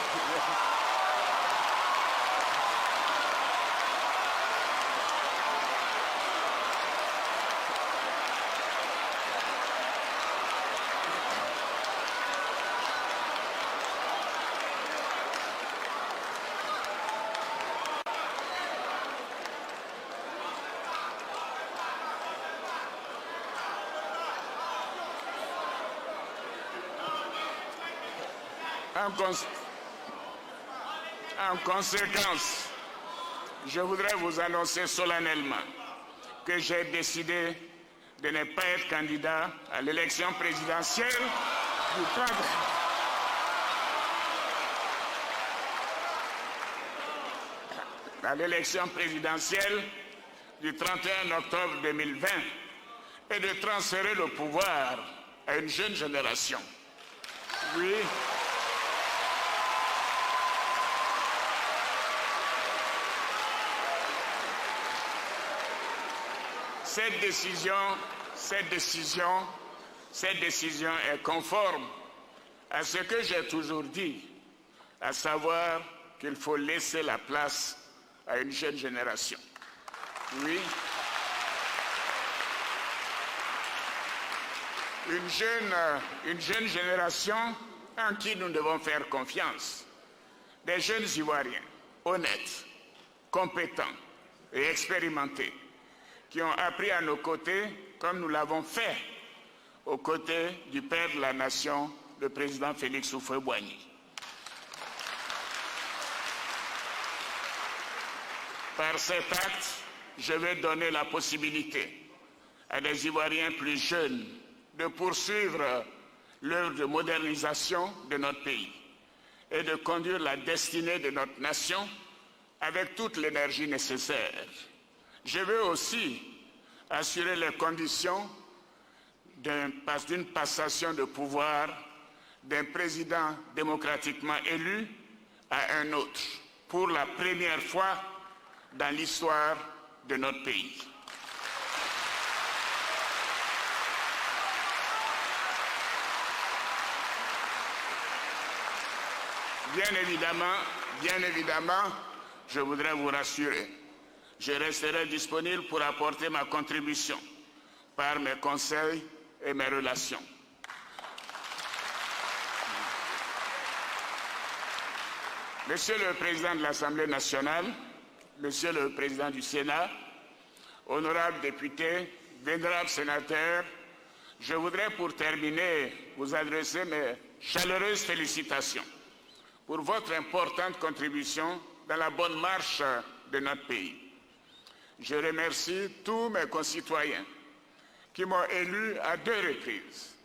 En conséquence, je voudrais vous annoncer solennellement que j'ai décidé de ne pas être candidat à l'élection présidentielle du 30. À l'élection présidentielle du 31 octobre 2020 et de transférer le pouvoir à une jeune génération. Oui. Cette décision est conforme à ce que j'ai toujours dit, à savoir qu'il faut laisser la place à une jeune génération. Oui. Une jeune génération en qui nous devons faire confiance. Des jeunes Ivoiriens, honnêtes, compétents et expérimentés, qui ont appris à nos côtés, comme nous l'avons fait, aux côtés du père de la nation, le président Félix Houphouët-Boigny. Par cet acte, je vais donner la possibilité à des Ivoiriens plus jeunes de poursuivre l'œuvre de modernisation de notre pays et de conduire la destinée de notre nation avec toute l'énergie nécessaire. Je veux aussi assurer les conditions d'une passation de pouvoir d'un président démocratiquement élu à un autre, pour la première fois dans l'histoire de notre pays. Bien évidemment, je voudrais vous rassurer. Je resterai disponible pour apporter ma contribution par mes conseils et mes relations. Monsieur le Président de l'Assemblée nationale, Monsieur le Président du Sénat, honorables députés, vénérables sénateurs, je voudrais pour terminer vous adresser mes chaleureuses félicitations pour votre importante contribution dans la bonne marche de notre pays. Je remercie tous mes concitoyens qui m'ont élu à 2 reprises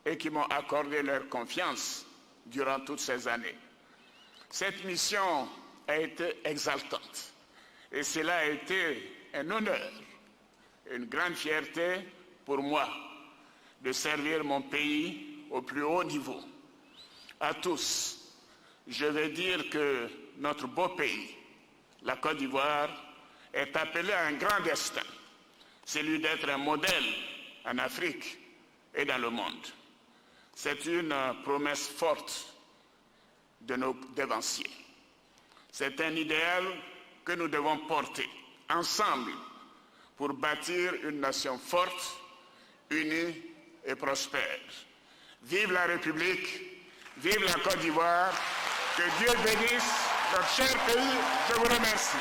et qui m'ont accordé leur confiance durant toutes ces années. Cette mission a été exaltante et cela a été un honneur, une grande fierté pour moi de servir mon pays au plus haut niveau. À tous, je veux dire que notre beau pays, la Côte d'Ivoire, est appelé à un grand destin, celui d'être un modèle en Afrique et dans le monde. C'est une promesse forte de nos dévanciers. C'est un idéal que nous devons porter ensemble pour bâtir une nation forte, unie et prospère. Vive la République, vive la Côte d'Ivoire, que Dieu bénisse notre cher pays. Je vous remercie.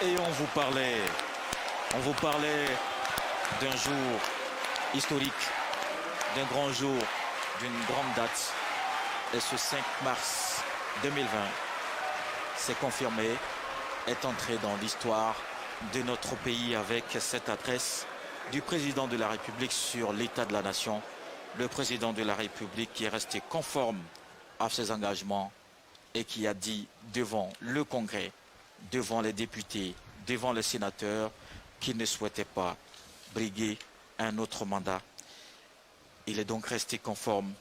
Et on vous parlait d'un jour historique, d'un grand jour, d'une grande date. Et ce 5 mars 2020, c'est confirmé, est entré dans l'histoire de notre pays avec cette adresse du président de la République sur l'état de la nation. Le président de la République qui est resté conforme à ses engagements et qui a dit devant le Congrès, devant les députés, devant les sénateurs, qu'il ne souhaitait pas briguer un autre mandat. Il est donc resté conforme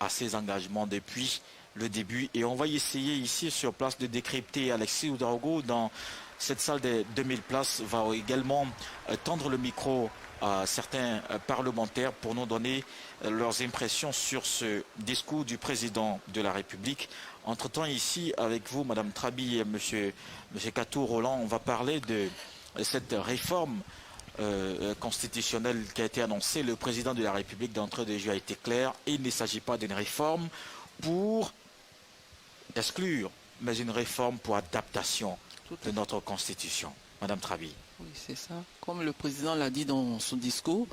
à ses engagements depuis le début. Et on va essayer ici sur place de décrypter. Alexis Ouedraogo, dans cette salle de 2000 places, va également tendre le micro à certains parlementaires pour nous donner leurs impressions sur ce discours du président de la République. Entre-temps, ici, avec vous, Madame Trabi et Monsieur Katou Roland, on va parler de cette réforme constitutionnelle qui a été annoncée. Le président de la République d'entrée de jeu a été clair. Il ne s'agit pas d'une réforme pour exclure, mais une réforme pour adaptation de notre Constitution. Madame Trabi. Oui, c'est ça. Comme le président l'a dit dans son discours,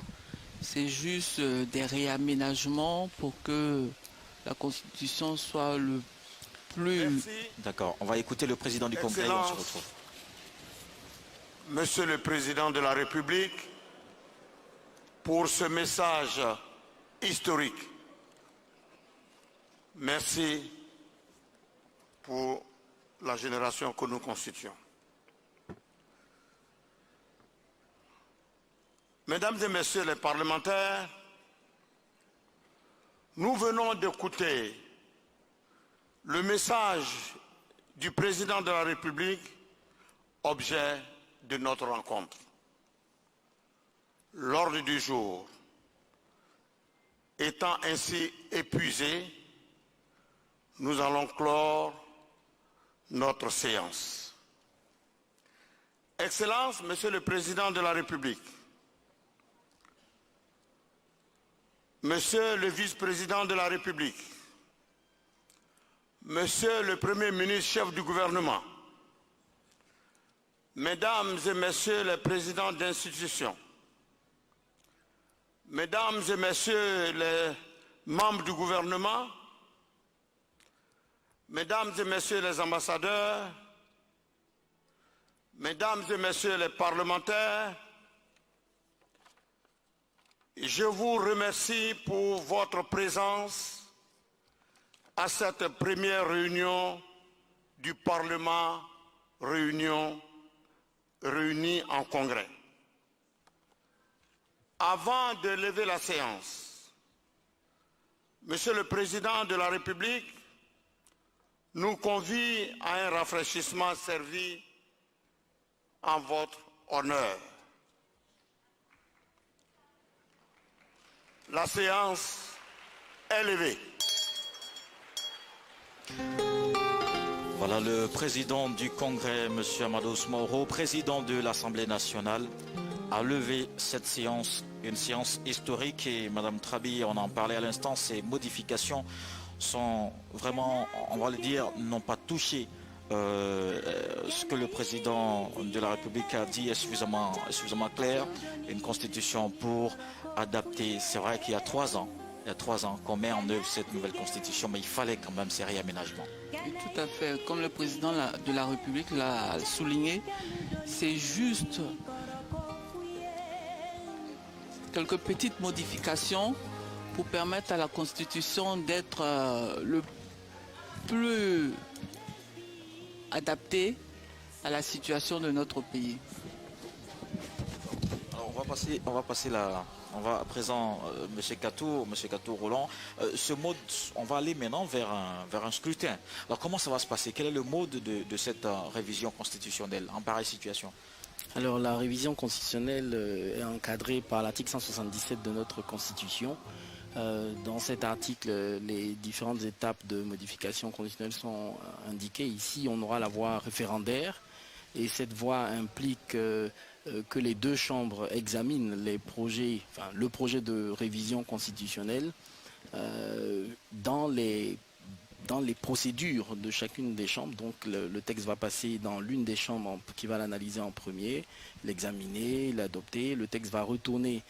c'est juste des réaménagements pour que la Constitution soit le plus... Merci. D'accord, on va écouter le président du Congrès et on se retrouve. Monsieur le Président de la République, pour ce message historique. Merci pour la génération que nous constituons. Mesdames et Messieurs les parlementaires, nous venons d'écouter le message du Président de la République, objet de notre rencontre. L'ordre du jour étant ainsi épuisé, nous allons clore notre séance. Excellences, Monsieur le Président de la République, Monsieur le Vice-président de la République, Monsieur le Premier ministre, chef du gouvernement, Mesdames et Messieurs les présidents d'institutions, Mesdames et Messieurs les membres du gouvernement, Mesdames et Messieurs les ambassadeurs, Mesdames et Messieurs les parlementaires, je vous remercie pour votre présence à cette première réunion du Parlement réuni en congrès. Avant de lever la séance, Monsieur le Président de la République nous convie à un rafraîchissement servi en votre honneur. La séance est levée. Voilà le président du Congrès, M. Amados Mauro, président de l'Assemblée nationale, a levé cette séance, une séance historique. Et Mme Trabi, on en parlait à l'instant, ces modifications sont vraiment, on va le dire, n'ont pas touché ce que le président de la République a dit est suffisamment clair. Une constitution pour adapter. C'est vrai qu'il y a 3 ans, qu'on met en œuvre cette nouvelle constitution, mais il fallait quand même ces réaménagements. Oui, tout à fait. Comme le président de la République l'a souligné, c'est juste quelques petites modifications pour permettre à la Constitution d'être le plus adaptée à la situation de notre pays. Alors on va à présent, M. Katou Roland, ce mode, on va aller maintenant vers un scrutin. Alors comment ça va se passer? Quel est le mode de cette révision constitutionnelle en pareille situation? Alors la révision constitutionnelle est encadrée par l'article 177 de notre Constitution. Dans cet article, les différentes étapes de modification constitutionnelle sont indiquées. Ici, on aura la voie référendaire et cette voie implique que les 2 chambres examinent le projet de révision constitutionnelle dans les procédures de chacune des chambres. Donc le texte va passer dans l'une des chambres qui va l'analyser en premier, l'examiner, l'adopter. Le texte va retourner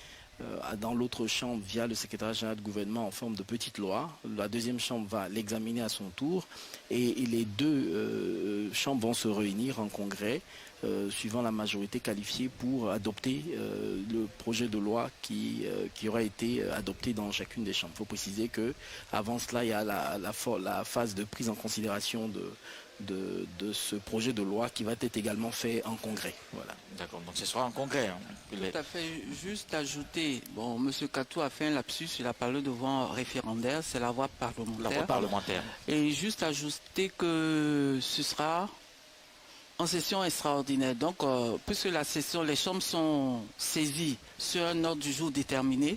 dans l'autre chambre via le secrétaire général du gouvernement en forme de petite loi. La deuxième chambre va l'examiner à son tour et les deux chambres vont se réunir en congrès suivant la majorité qualifiée pour adopter le projet de loi qui aura été adopté dans chacune des chambres. Il faut préciser qu'avant cela, il y a la phase de prise en considération de ce projet de loi qui va être également fait en congrès. Voilà. D'accord, donc ce sera en congrès. Hein. Tout à fait, juste ajouter, bon, M. Katou a fait un lapsus, il a parlé de voie référendaire, c'est la voie parlementaire. La voie parlementaire. Et juste ajouter que ce sera en session extraordinaire. Donc, puisque les chambres sont saisies sur un ordre du jour déterminé,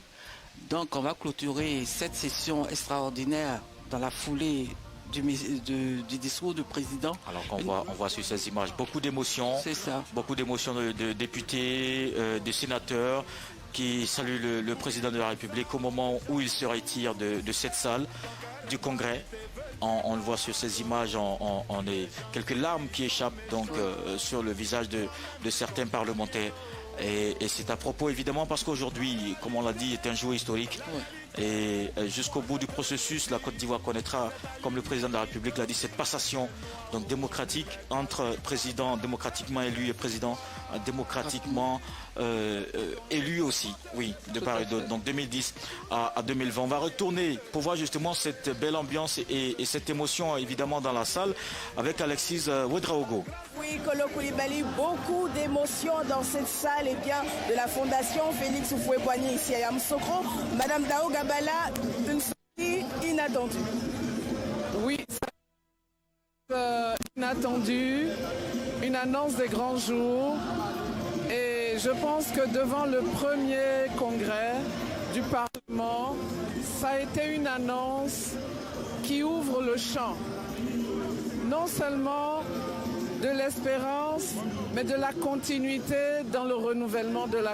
donc on va clôturer cette session extraordinaire dans la foulée du discours du président. Alors on voit sur ces images beaucoup d'émotions. C'est ça. Beaucoup d'émotions de députés, de sénateurs qui saluent le président de la République au moment où il se retire de cette salle du Congrès. On le voit sur ces images, on est quelques larmes qui échappent donc sur le visage de certains parlementaires. Et c'est à propos évidemment parce qu'aujourd'hui, comme on l'a dit, est un jour historique. Oui. Et jusqu'au bout du processus, la Côte d'Ivoire connaîtra, comme le président de la République l'a dit, cette passation donc démocratique entre président démocratiquement élu et président démocratiquement élu aussi, oui, de part et d'autre. Donc 2010 à 2020. On va retourner pour voir justement cette belle ambiance et cette émotion évidemment dans la salle avec Alexis Ouedraogo. Oui, Kolo Koulibaly, beaucoup d'émotions dans cette salle de la Fondation Félix Houphouët-Boigny ici à Yamoussoukro. Madame Dao Gabala, une sortie inattendue. Oui, inattendue, une annonce des grands jours. Et je pense que devant le premier congrès du Parlement, ça a été une annonce qui ouvre le champ, non seulement de l'espérance, mais de la continuité dans le renouvellement de la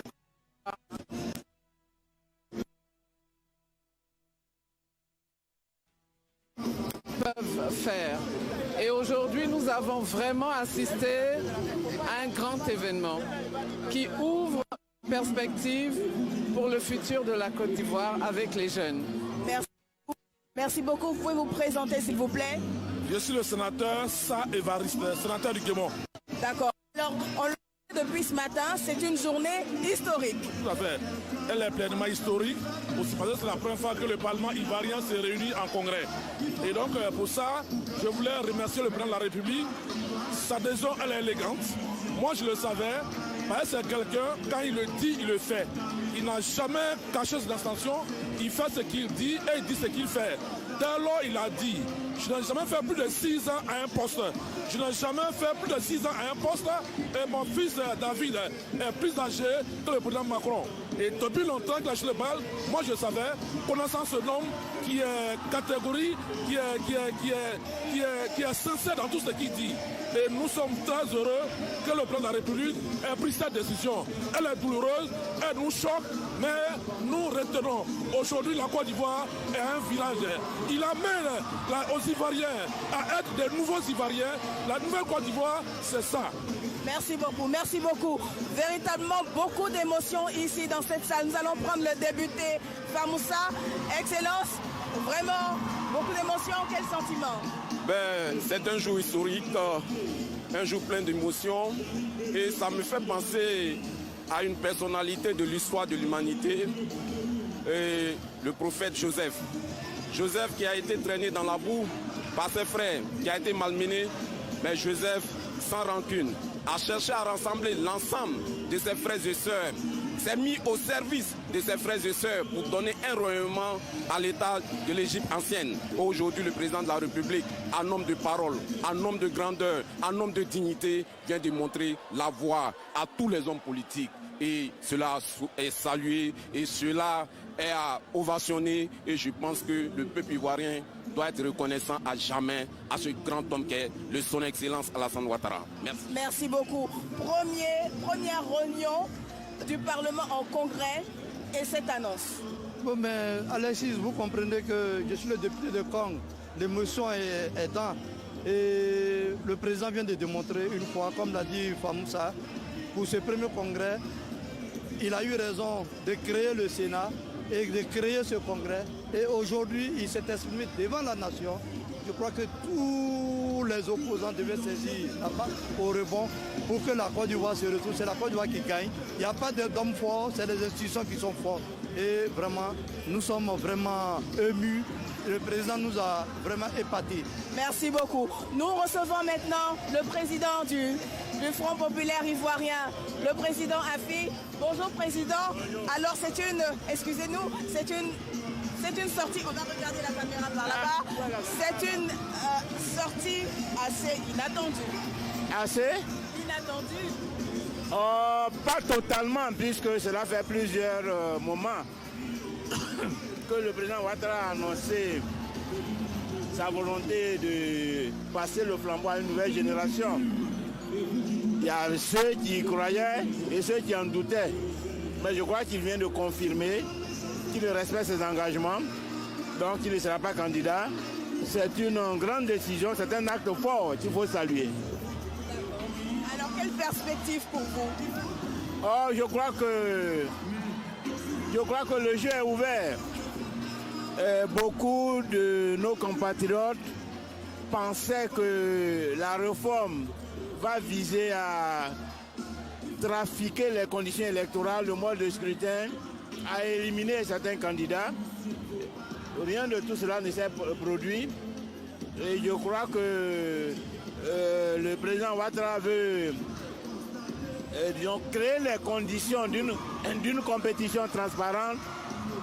peuvent faire. Et aujourd'hui, nous avons vraiment assisté à un grand événement qui ouvre une perspective pour le futur de la Côte d'Ivoire avec les jeunes. Merci beaucoup. Vous pouvez vous présenter, s'il vous plaît? Je suis le sénateur Sa Évariste, sénateur du Guémon. D'accord. Alors, on le sait depuis ce matin, c'est une journée historique. Tout à fait. Elle est pleinement historique, aussi parce que c'est la première fois que le Parlement ivoirien se réunit en congrès. Et donc, pour ça, je voulais remercier le président de la République. Sa adhésion, elle est élégante. Moi, je le savais, parce que c'est quelqu'un, quand il le dit, il le fait. Il n'a jamais caché ses intentions. Il fait ce qu'il dit et il dit ce qu'il fait. Dès lors, il a dit, je n'ai jamais fait plus de 6 ans à un poste. Je n'ai jamais fait plus de 6 ans à un poste. Et mon fils David est plus âgé que le président Macron. Et depuis longtemps qu'il a acheté le bal, moi je savais, connaissant ce homme qui est catégorie, qui est sincère dans tout ce qu'il dit. Et nous sommes très heureux que le président de la République ait pris cette décision. Elle est douloureuse, elle nous choque, mais nous retenons. Aujourd'hui, la Côte d'Ivoire est un village. Il amène aux Ivoiriens à être des nouveaux Ivoiriens. La nouvelle Côte d'Ivoire, c'est ça. Merci beaucoup, merci beaucoup. Véritablement beaucoup d'émotions ici dans cette salle. Nous allons prendre le député Famoussa. Excellence, vraiment beaucoup d'émotions. Quel sentiment? C'est un jour historique, un jour plein d'émotions. Et ça me fait penser à une personnalité de l'histoire de l'humanité, le prophète Joseph. Joseph qui a été traîné dans la boue par ses frères, qui a été malmené. Mais Joseph, sans rancune, a cherché à rassembler l'ensemble de ses frères et sœurs, s'est mis au service de ses frères et sœurs pour donner un rayonnement à l'état de l'Égypte ancienne. Aujourd'hui, le président de la République, un homme de parole, un homme de grandeur, un homme de dignité, vient de montrer la voie à tous les hommes politiques. Et cela est salué et cela est ovationné. Et je pense que le peuple ivoirien doit être reconnaissant à jamais à ce grand homme qu'est son Excellence Alassane Ouattara. Merci. Merci beaucoup. Première réunion du Parlement en congrès et cette annonce. Bon, mais Alexis, vous comprenez que je suis le député de Kong. L'émotion est dans. Et le président vient de démontrer une fois, comme l'a dit Famoussa, pour ce premier congrès, il a eu raison de créer le Sénat et de créer ce congrès. Et aujourd'hui, il s'est exprimé devant la nation. Je crois que tous les opposants devaient saisir la balle au rebond pour que la Côte d'Ivoire se retrouve. C'est la Côte d'Ivoire qui gagne. Il n'y a pas d'hommes forts, c'est les institutions qui sont fortes. Et vraiment, nous sommes vraiment émus. Le président nous a vraiment épatés. Merci beaucoup. Nous recevons maintenant le président du Front populaire ivoirien, le président Afi. Bonjour président. Alors c'est une, excusez-nous, c'est une sortie, on va regarder la caméra par là-bas. C'est une sortie assez inattendue. Assez Inattendue. Pas totalement, puisque cela fait plusieurs moments que le président Ouattara a annoncé sa volonté de passer le flambeau à une nouvelle génération. Il y a ceux qui y croyaient et ceux qui en doutaient. Mais je crois qu'il vient de confirmer qu'il respecte ses engagements, donc il ne sera pas candidat. C'est une grande décision, c'est un acte fort qu'il faut saluer. Alors quelle perspective pour vous? Je crois que le jeu est ouvert. Beaucoup de nos compatriotes pensaient que la réforme va viser à trafiquer les conditions électorales, le mode de scrutin, à éliminer certains candidats. Rien de tout cela ne s'est produit. Et je crois que le président Ouattara veut créer les conditions d'une compétition transparente.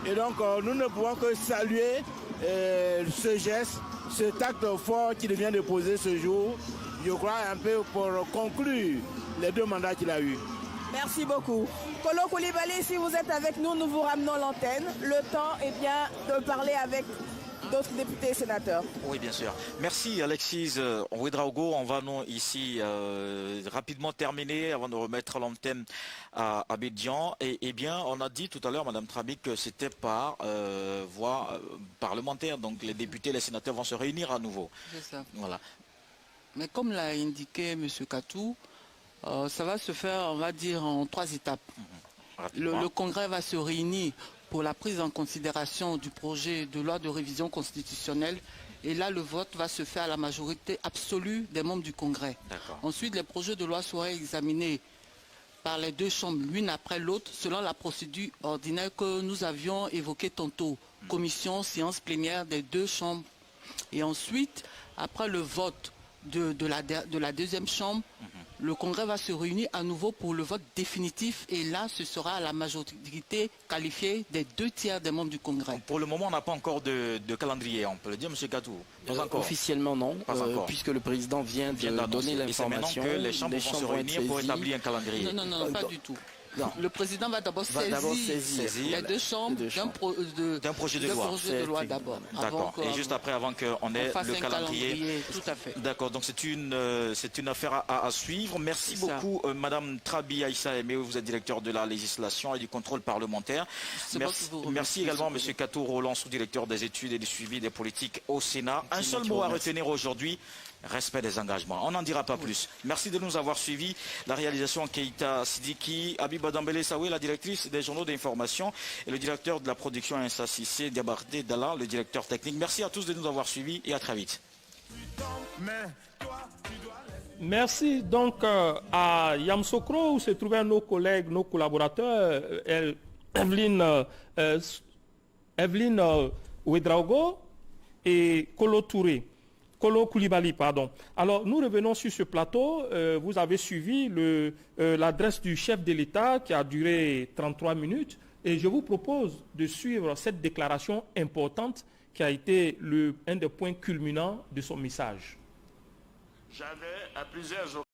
Et donc nous ne pouvons que saluer ce geste, cet acte fort qu'il vient de poser ce jour. Je crois un peu pour conclure les 2 mandats qu'il a eus. Merci beaucoup. Kolo Koulibaly, si vous êtes avec nous, nous vous ramenons l'antenne. Le temps est bien de parler avec d'autres députés et sénateurs. Oui, bien sûr. Merci Alexis Ouedraogo. On va nous ici rapidement terminer avant de remettre l'antenne à Abidjan. Et bien, on a dit tout à l'heure, Madame Trabi, que c'était par voie parlementaire. Donc les députés et les sénateurs vont se réunir à nouveau. C'est ça. Voilà. Mais comme l'a indiqué M. Katou, ça va se faire, on va dire, en 3 étapes. Le Congrès va se réunir pour la prise en considération du projet de loi de révision constitutionnelle. Et là, le vote va se faire à la majorité absolue des membres du Congrès. Ensuite, les projets de loi seraient examinés par les 2 chambres, l'une après l'autre, selon la procédure ordinaire que nous avions évoquée tantôt. Commission, séance plénière des 2 chambres. Et ensuite, après le vote de la 2e chambre, le Congrès va se réunir à nouveau pour le vote définitif et là, ce sera à la majorité qualifiée des 2 tiers des membres du Congrès. Pour le moment, on n'a pas encore de calendrier, on peut le dire, M. Katou? Officiellement, non, puisque le président vient de donner l'information. Que les chambres vont se réunir pour établir un calendrier. Non, pas du tout. Non. Le président va d'abord saisir les 2 chambres d'un projet de loi d'abord. D'accord. Et juste après, avant qu'on ait le calendrier. Tout à fait. D'accord. Donc c'est une affaire à suivre. Merci beaucoup, Madame Trabi Aïssa Aimé, vous êtes directeur de la législation et du contrôle parlementaire. Merci également, Monsieur Katou Roland, sous-directeur des études et du suivi des politiques au Sénat. Un seul mot à retenir aujourd'hui. Respect des engagements. On n'en dira pas plus. Merci de nous avoir suivis. La réalisation Keïta Sidiki, Abiba Dambele Saoué, la directrice des journaux d'information, et le directeur de la production Insa Sissé, Diabarté Dalla, le directeur technique. Merci à tous de nous avoir suivis et à très vite. Merci donc à Yamsokro où se trouvaient nos collègues, nos collaborateurs, Evelyne Ouedraogo et Kolo Koulibaly, pardon. Alors, nous revenons sur ce plateau. Vous avez suivi l'adresse du chef de l'État qui a duré 33 minutes. Et je vous propose de suivre cette déclaration importante qui a été un des points culminants de son message. J'avais à plusieurs